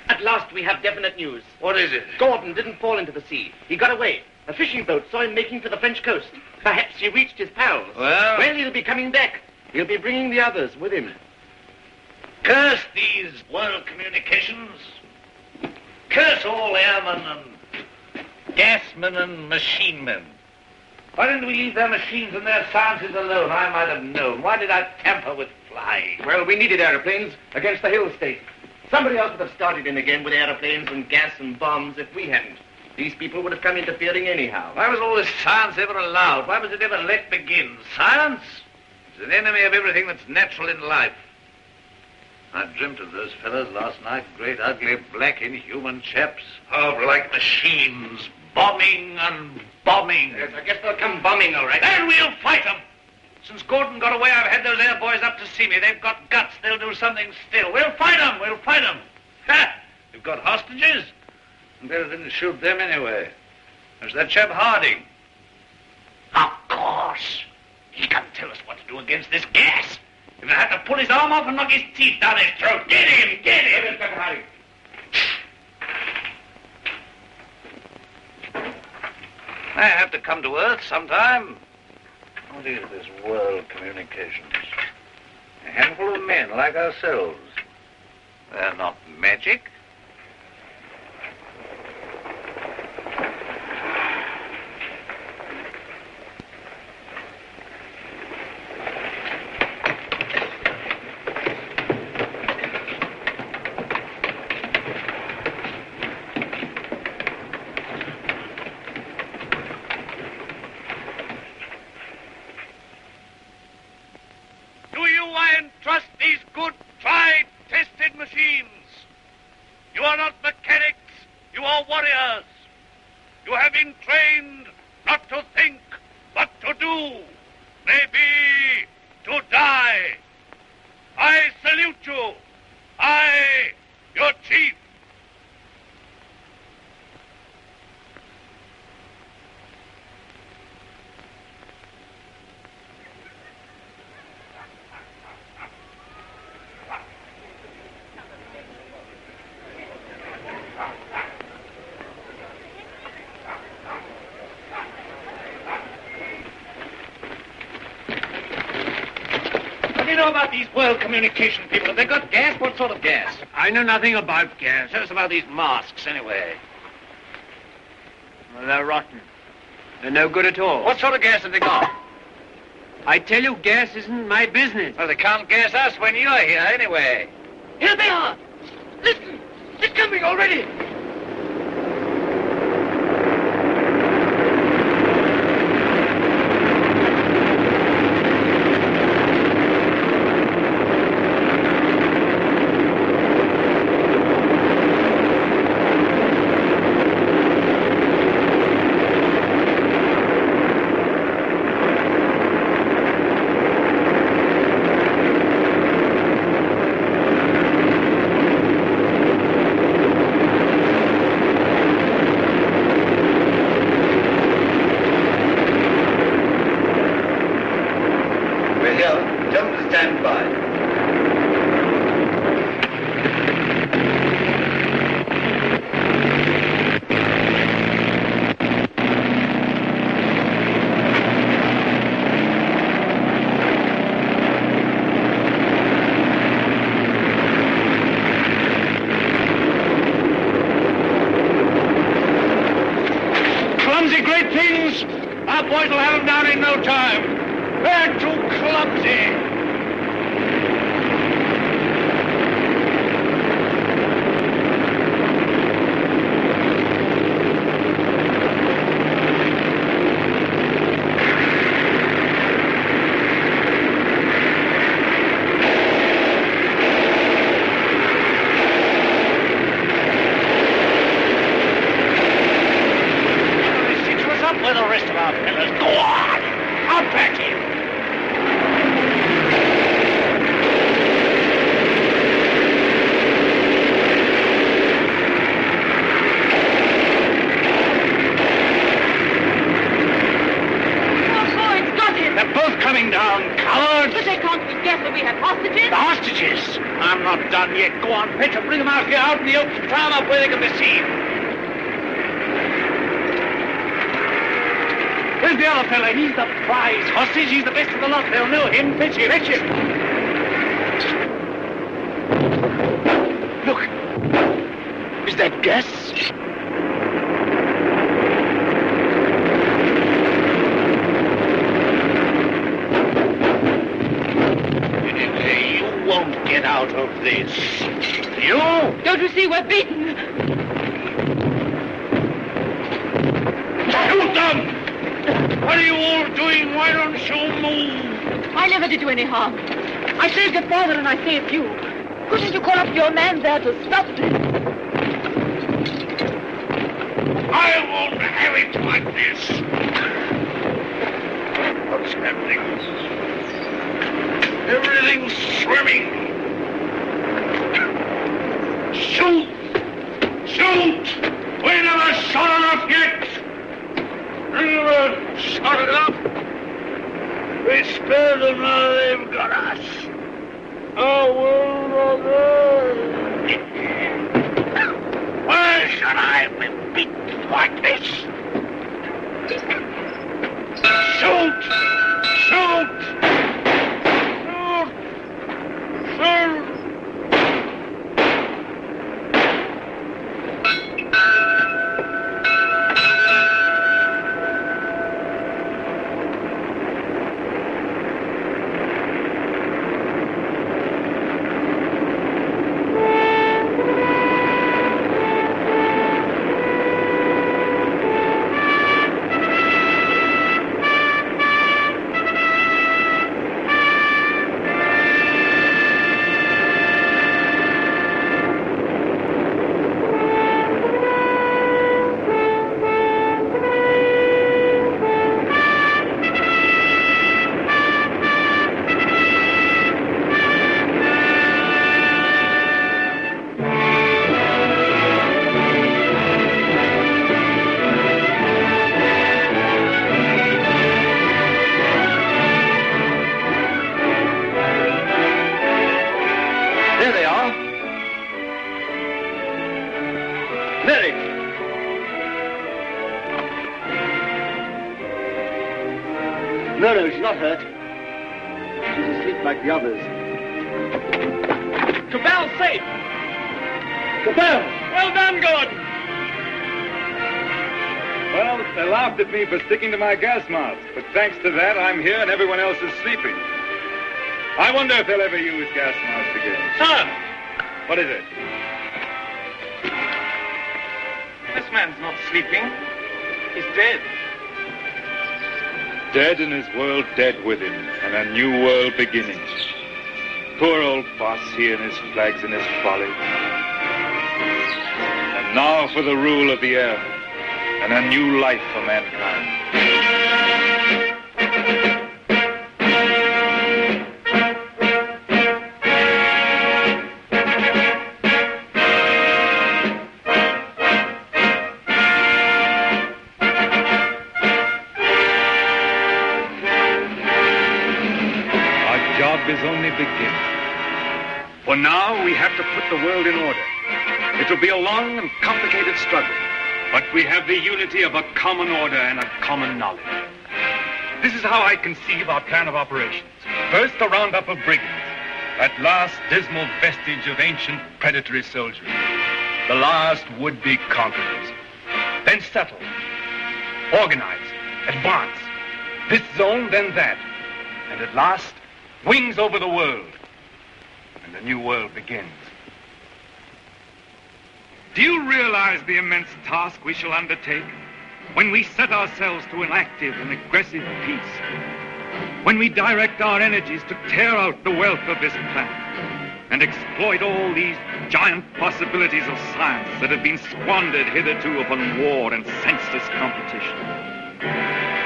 At last we have definite news. What is it? Gordon didn't fall into the sea. He got away. A fishing boat saw him making for the French coast. Perhaps he reached his pals. Well, he'll be coming back. He'll be bringing the others with him. Curse these world communications. Curse all airmen and Gasmen and machine men. Why didn't we leave their machines and their sciences alone? I might have known. Why did I tamper with flying? Well, we needed aeroplanes against the hill state. Somebody else would have started in again with aeroplanes and gas and bombs if we hadn't. These people would have come interfering anyhow. Why was all this science ever allowed? Why was it ever let begin? Science is an enemy of everything that's natural in life. I dreamt of those fellows last night, great, ugly, black, inhuman chaps. Oh, like machines, bombing and bombing. Yes, I guess they'll come bombing, all right. And we'll fight them. Since Gordon got away, I've had those air boys up to see me. They've got guts. They'll do something still. We'll fight them. We'll fight them. Ha! We've got hostages. And better didn't shoot them anyway. There's that chap Harding. Of course. He can tell us what to do against this gas. We're going to have to pull his arm off and knock his teeth down his throat. Get him! Get him! Inspector Harding. I have to come to Earth sometime. What is this world communications? A handful of men like ourselves. They're not magic. These world communication people, have they got gas? What sort of gas? I know nothing about gas. Tell us about these masks, anyway. Well, they're rotten. They're no good at all. What sort of gas have they got? I tell you, gas isn't my business. Well, they can't gas us when you're here, anyway. Here they are. Listen, they're coming already. He's the best of the lot. They'll know him. Fetch him. Fetch him. Look. Is that gas? this. You! Don't you see we're beaten? Shoot them! What are you all doing? Why don't you move? I never did you any harm. I saved your father and I saved you. Couldn't you call up your man there to stop this? I won't have it like this. What's happening? Everything's swimming. Shoot! Shoot! We never shot enough yet. We never shot enough. We spared them, now they've got us. I will not die. Why should I be beaten like this? Shoot! Shoot! Shoot! Shoot! No, she's not hurt. She's asleep like the others. Cabell's safe. Cabell! Well done, Gordon. Well, they laughed at me for sticking to my gas mask, but thanks to that, I'm here and everyone else is sleeping. I wonder if they'll ever use gas masks again. Sir! What is it? This man's not sleeping. He's dead. Dead and his world dead with him, and a new world beginning. Poor old boss, he and his flags and his folly. And now for the rule of the earth, and a new life for mankind. Is only beginning. For now, we have to put the world in order. It will be a long and complicated struggle, but we have the unity of a common order and a common knowledge. This is how I conceive our plan of operations. First, a roundup of brigands, that last dismal vestige of ancient predatory soldiery, the last would-be conquerors. Then settle, organize, advance, this zone, then that, and at last, wings over the world, and a new world begins. Do you realize the immense task we shall undertake when we set ourselves to an active and aggressive peace? When we direct our energies to tear out the wealth of this planet and exploit all these giant possibilities of science that have been squandered hitherto upon war and senseless competition?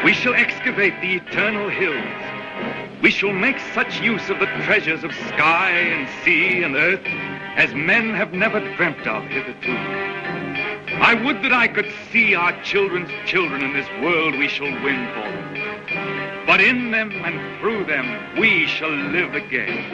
We shall excavate the eternal hills. We shall make such use of the treasures of sky and sea and earth as men have never dreamt of hitherto. I would that I could see our children's children in this world we shall win for them. But in them and through them, we shall live again.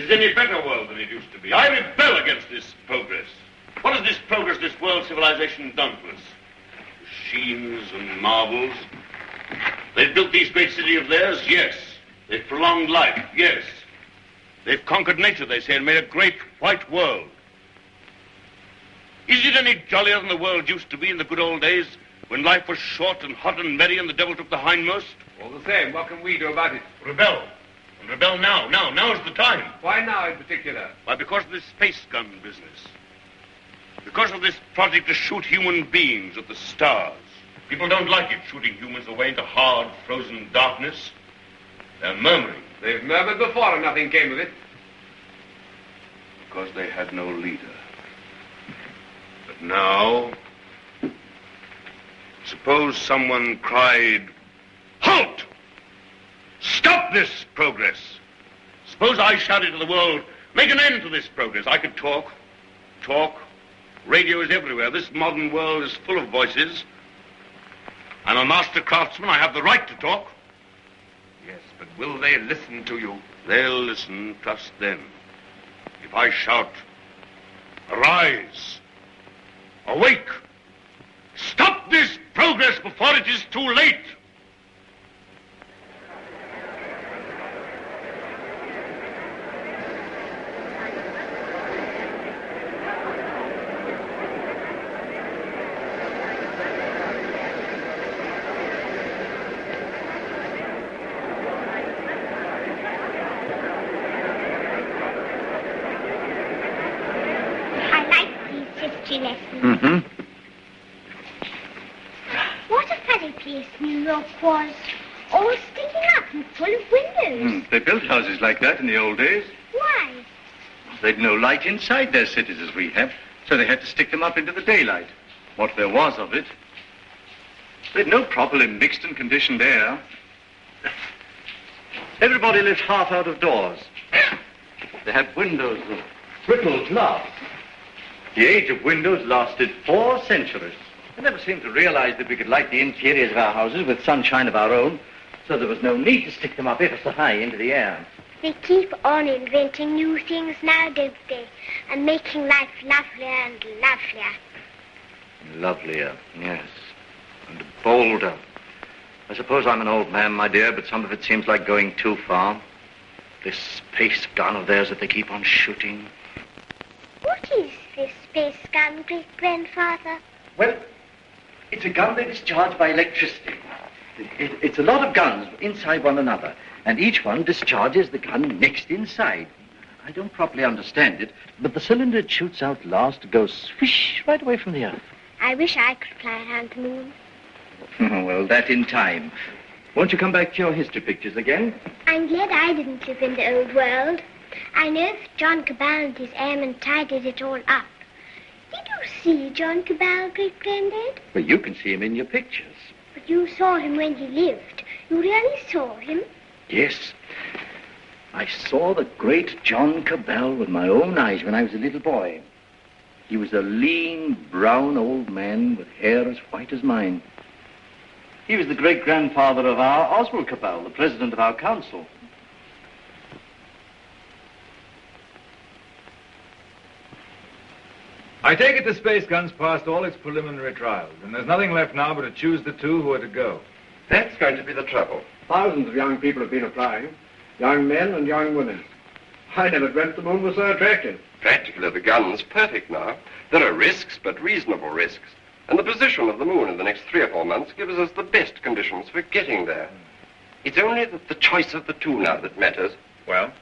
is any better world than it used to be. I rebel against this progress. What has this progress, this world civilization done for us? Machines and marvels. They've built these great cities of theirs, yes. They've prolonged life, yes. They've conquered nature, they say, and made a great white world. Is it any jollier than the world used to be in the good old days, when life was short and hot and merry and the devil took the hindmost? All the same, what can we do about it? Rebel. And rebel now. Now's the time. Why now in particular? Why, because of this space gun business. Because of this project to shoot human beings at the stars. People don't like it, shooting humans away into hard, frozen darkness. They're murmuring. They've murmured before and nothing came of it. Because they had no leader. But now, suppose someone cried, "Halt! Stop this progress!" Suppose I shouted to the world, "Make an end to this progress." I could talk. Radio is everywhere. This modern world is full of voices. I'm a master craftsman. I have the right to talk. Yes, but will they listen to you? They'll listen, trust them. If I shout, "Arise! Awake! Stop this progress before it is too late!" Mm-hmm. What a funny place New York was. All sticking up and full of windows. They built houses like that in the old days. Why? They'd no light inside their cities as we have, so they had to stick them up into the daylight. What there was of it. They'd no properly mixed and conditioned air. Everybody lived half out of doors. They had windows of brittle glass. The age of windows lasted 4 centuries. I never seemed to realize that we could light the interiors of our houses with sunshine of our own, so there was no need to stick them up ever so high into the air. They keep on inventing new things now, don't they? And making life lovelier and lovelier. Lovelier, yes. And bolder. I suppose I'm an old man, my dear, but some of it seems like going too far. This space gun of theirs that they keep on shooting. What is this space gun, great-grandfather? Well, it's a gun that is charged by electricity. It's a lot of guns inside one another, and each one discharges the gun next inside. I don't properly understand it, but the cylinder it shoots out last goes swish right away from the earth. I wish I could fly around the moon. Well, that in time. Won't you come back to your history pictures again? I'm glad I didn't live in the old world. I know if John Cabal and his airmen tidied it all up. Did you see John Cabal, great-granddad? Well, you can see him in your pictures. But you saw him when he lived. You really saw him? Yes. I saw the great John Cabal with my own eyes when I was a little boy. He was a lean, brown old man with hair as white as mine. He was the great-grandfather of our Oswald Cabal, the president of our council. I take it the space gun's passed all its preliminary trials, and there's nothing left now but to choose the 2 who are to go. That's going to be the trouble. Thousands of young people have been applying. Young men and young women. I never dreamt the moon was so attractive. Practically, the gun's perfect now. There are risks, but reasonable risks. And the position of the moon in the next 3 or 4 months gives us the best conditions for getting there. It's only the choice of the 2 now that matters. Well?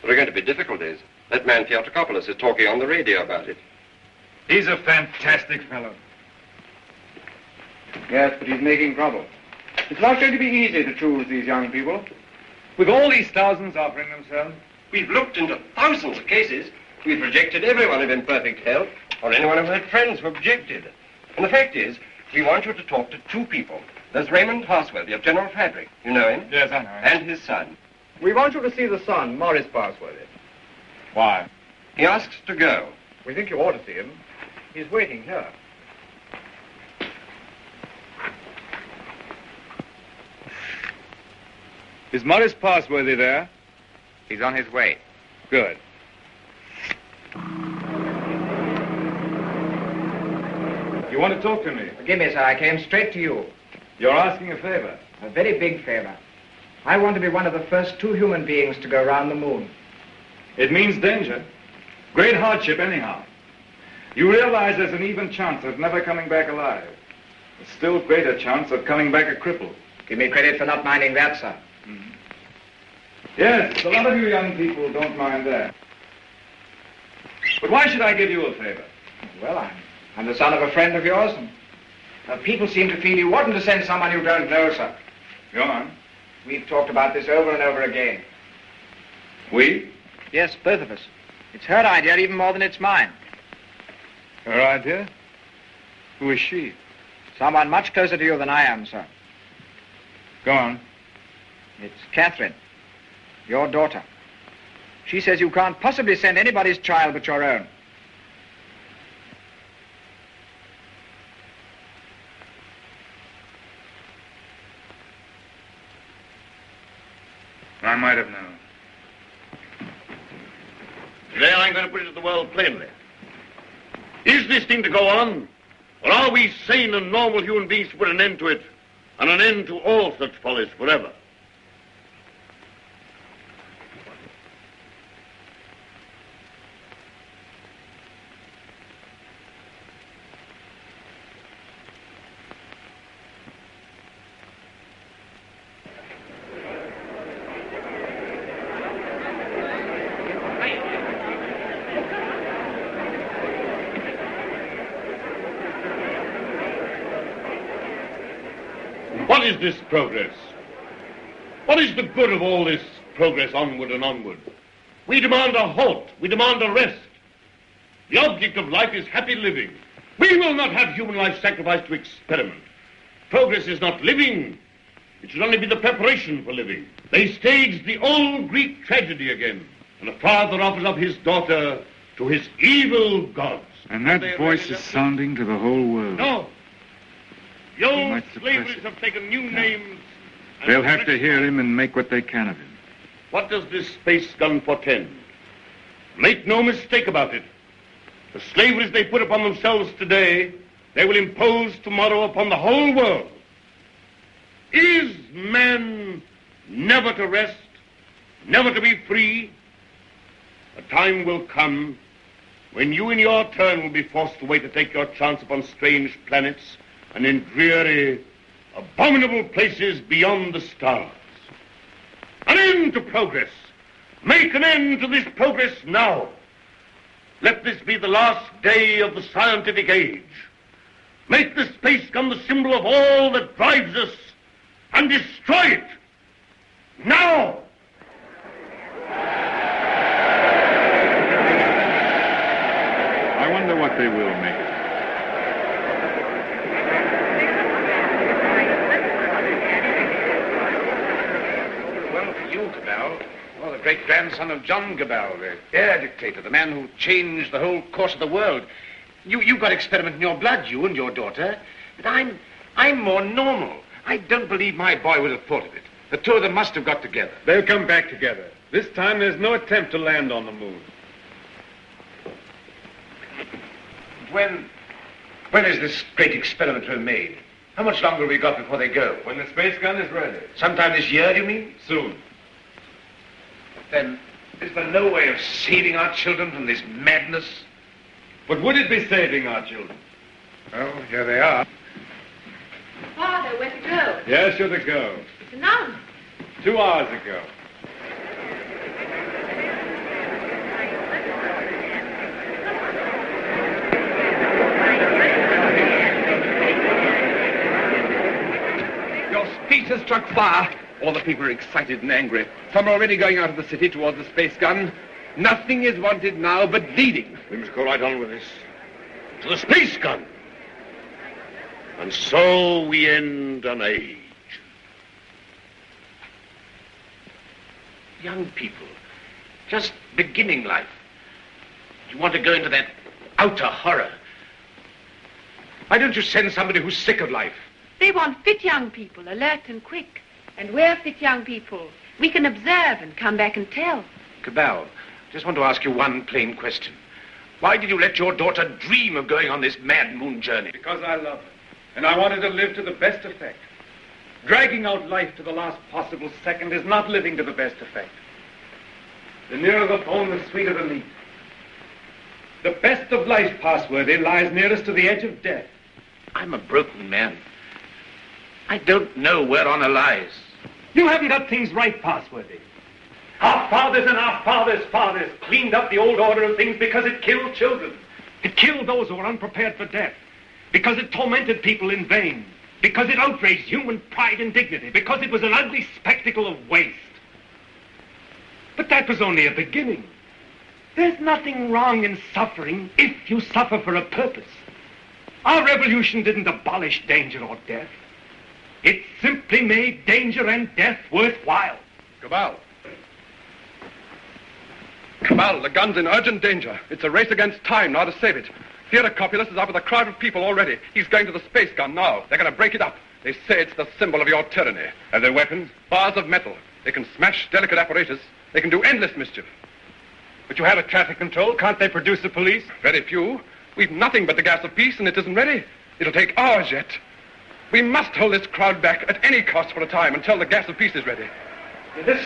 There are going to be difficulties. That man Theotokopoulos is talking on the radio about it. He's a fantastic fellow. Yes, but he's making trouble. It's not going to be easy to choose these young people. With all these thousands offering themselves? We've looked into thousands of cases. We've rejected everyone of imperfect health, or anyone who had friends who objected. And the fact is, we want you to talk to 2 people. There's Raymond Parsworthy of General Fabric. You know him? Yes, I know him. And his son. We want you to see the son, Morris Parsworthy. Why? He asks to go. We think you ought to see him. He's waiting here. Is Morris Parsworthy there? He's on his way. Good. You want to talk to me? Forgive me, sir. I came straight to you. You're asking a favor. A very big favor. I want to be one of the first 2 human beings to go around the moon. It means danger. Great hardship, anyhow. You realize there's an even chance of never coming back alive. A still greater chance of coming back a cripple. Give me credit for not minding that, sir. Mm-hmm. Yes, a lot of you young people don't mind that. But why should I give you a favor? Well, I'm the son of a friend of yours, and people seem to feel you oughtn't to send someone you don't know, sir. Go on. We've talked about this over and over again. We? Yes, both of us. It's her idea even more than it's mine. Her idea? Who is she? Someone much closer to you than I am, sir. Go on. It's Catherine, your daughter. She says you can't possibly send anybody's child but your own. I might have known. Today I'm going to put it to the world plainly. Is this thing to go on? Or are we sane and normal human beings to put an end to it, and an end to all such follies forever? What is this progress? What is the good of all this progress onward and onward? We demand a halt. We demand a rest. The object of life is happy living. We will not have human life sacrificed to experiment. Progress is not living. It should only be the preparation for living. They staged the old Greek tragedy again, and a father offers up his daughter to his evil gods. And that voice is sounding to the whole world. No. The old slaveries have taken new names. They'll have to hear him and make what they can of him. What does this space gun portend? Make no mistake about it. The slaveries they put upon themselves today, they will impose tomorrow upon the whole world. Is man never to rest, never to be free? A time will come when you in your turn will be forced away to take your chance upon strange planets and in dreary, abominable places beyond the stars. An end to progress. Make an end to this progress now. Let this be the last day of the scientific age. Make the space gun the symbol of all that drives us, and destroy it. Now! I wonder what they will make it. Oh, the great-grandson of John Cabal, the air dictator, the man who changed the whole course of the world. You've got experiment in your blood, you and your daughter. But I'm more normal. I don't believe my boy would have thought of it. The two of them must have got together. They'll come back together. This time there's no attempt to land on the moon. When is this great experiment to be made? How much longer have we got before they go? When the space gun is ready. Sometime this year, do you mean? Soon. Then, is there no way of saving our children from this madness? But would it be saving our children? Well, here they are. Father, where to go? Yes, you're to go. It's announced. 2 hours ago. Your speech has struck fire. All the people are excited and angry. Some are already going out of the city towards the space gun. Nothing is wanted now but leading. We must go right on with this. To the space gun. And so we end an age. Young people, just beginning life. You want to go into that outer horror. Why don't you send somebody who's sick of life? They want fit young people, alert and quick. And we're fit young people. We can observe and come back and tell. Cabal, Just want to ask you one plain question. Why did you let your daughter dream of going on this mad moon journey? Because I love her. And I wanted to live to the best effect. Dragging out life to the last possible second is not living to the best effect. The nearer the phone, the sweeter the meat. The best of life, Passworthy, lies nearest to the edge of death. I'm a broken man. I don't know where honor lies. You haven't got things right, Passworthy. Our fathers and our fathers' fathers cleaned up the old order of things because it killed children. It killed those who were unprepared for death. Because it tormented people in vain. Because it outraged human pride and dignity. Because it was an ugly spectacle of waste. But that was only a beginning. There's nothing wrong in suffering if you suffer for a purpose. Our revolution didn't abolish danger or death. It simply made danger and death worthwhile. Cabal. Cabal, the gun's in urgent danger. It's a race against time now to save it. Theodore Copulus is up with a crowd of people already. He's going to the space gun now. They're going to break it up. They say it's the symbol of your tyranny. Have they weapons? Bars of metal. They can smash delicate apparatus. They can do endless mischief. But you have a traffic control. Can't they produce the police? Very few. We've nothing but the gas of peace, and it isn't ready. It'll take hours yet. We must hold this crowd back at any cost for a time until the gas of peace is ready. This...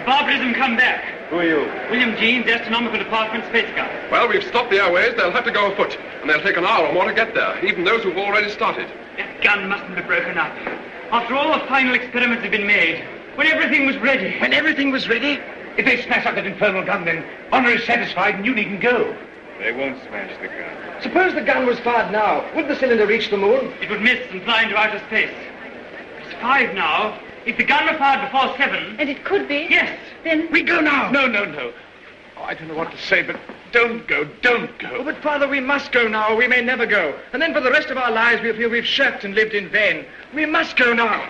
Barbarism come back. Who are you? William Jeans, Astronomical Department, Space Guard. Well, we've stopped the airways. They'll have to go afoot, and they'll take an hour or more to get there, even those who've already started. That gun mustn't be broken up. After all the final experiments have been made, when everything was ready. When everything was ready? If they smash up that infernal gun, then honor is satisfied and you needn't go. They won't smash the gun. Suppose the gun was fired now. Would the cylinder reach the moon? It would miss and fly into outer space. It's 5 now. If the gun were fired before 7... And it could be? Yes. Then... We go now. No. Oh, I don't know what to say, but don't go. Oh, but, Father, we must go now, or we may never go. And then for the rest of our lives, we'll feel we've shirked and lived in vain. We must go now.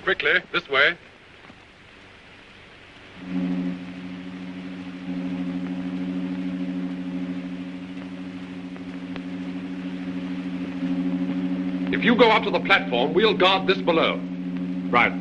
Quickly, this way. If you go up to the platform, we'll guard this below. Right.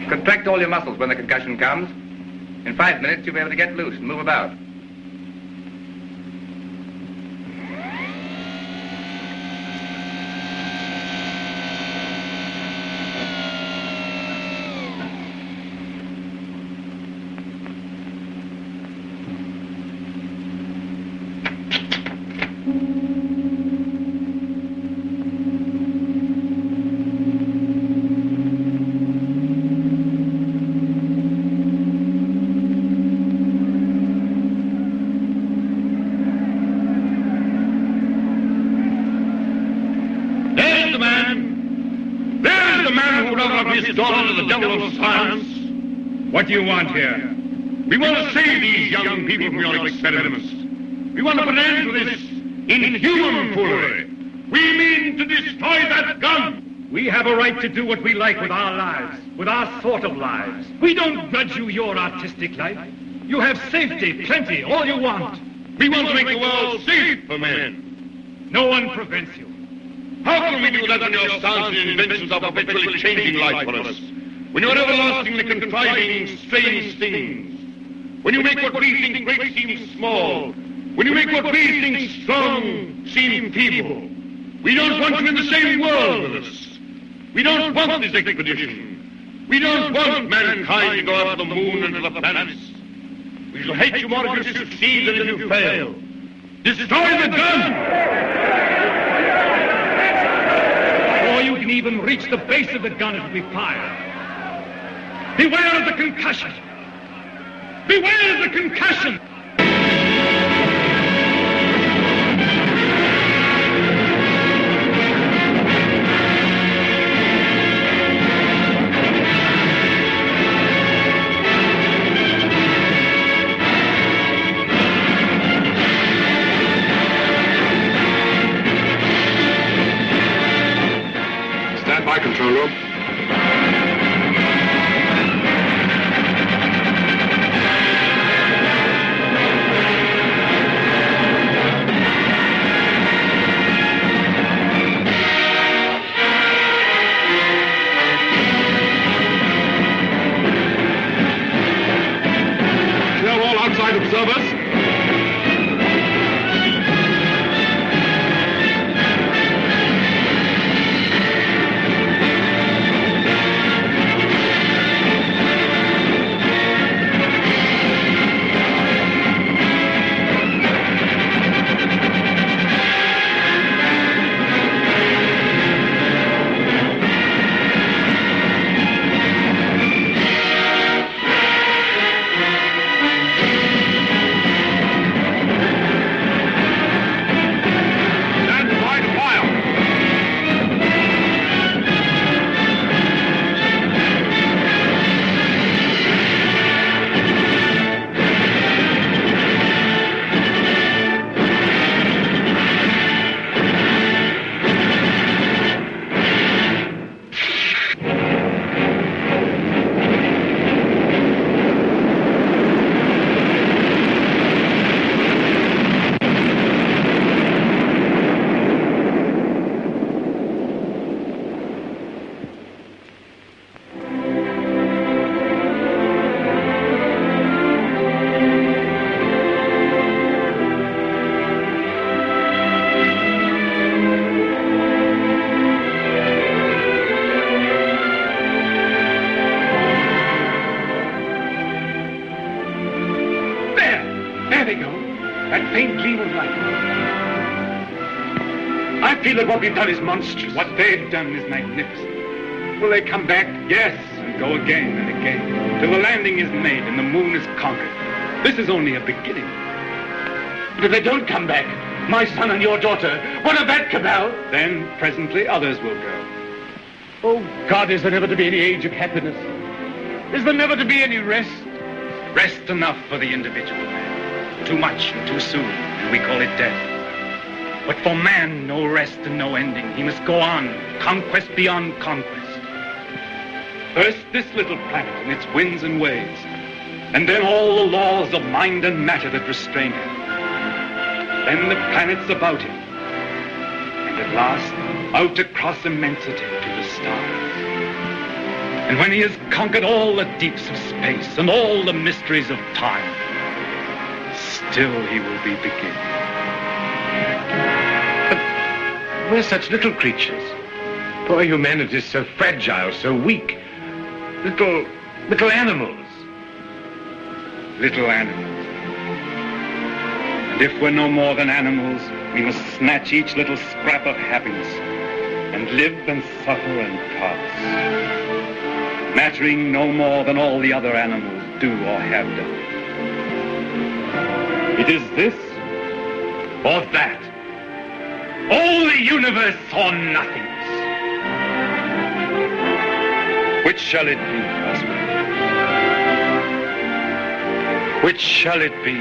Contract all your muscles when the concussion comes. In 5 minutes, you'll be able to get loose and move about. His daughter to the devil of science. What do you want here? We want to save these young people from your experiments. We want to put an end to this inhuman foolery. We mean to destroy that gun. We have a right to do what we like with our lives, with our sort of lives. We don't grudge you your artistic life. You have safety, plenty, all you want. We want to make the world safe for men. No one prevents you. How can we do that when your science and inventions are perpetually changing life for us? When you're everlastingly contriving strange things? When you make what we think great seem small? When you make what we think strong seem feeble? We don't want you in the same world with us. We don't want this expedition. We don't want mankind to go out to the moon and to the planets. We shall hate you more if you succeed than if you fail. Destroy the gun! Before you can even reach the base of the gun, it will be fired. Beware of the concussion! Beware of the concussion! By control room. Clear all outside observers. That what we've done is monstrous. What they've done is magnificent. Will they come back? Yes, and go again and again, till the landing is made and the moon is conquered. This is only a beginning. But if they don't come back, my son and your daughter, what of that cabal? Then, presently, others will go. Oh, God, is there never to be any age of happiness? Is there never to be any rest? Rest enough for the individual man. Too much and too soon, and we call it death. But for man, no rest and no ending. He must go on, conquest beyond conquest. First, this little planet and its winds and waves, and then all the laws of mind and matter that restrain him. Then the planets about him, and at last, out across immensity to the stars. And when he has conquered all the deeps of space and all the mysteries of time, still he will be beginning. But we're such little creatures. Poor humanity is so fragile, so weak. Little animals. Little animals. And if we're no more than animals, we must snatch each little scrap of happiness and live and suffer and pass, mattering no more than all the other animals do or have done. It is this or that. All the universe or nothingness. Which shall it be, husband? Which shall it be?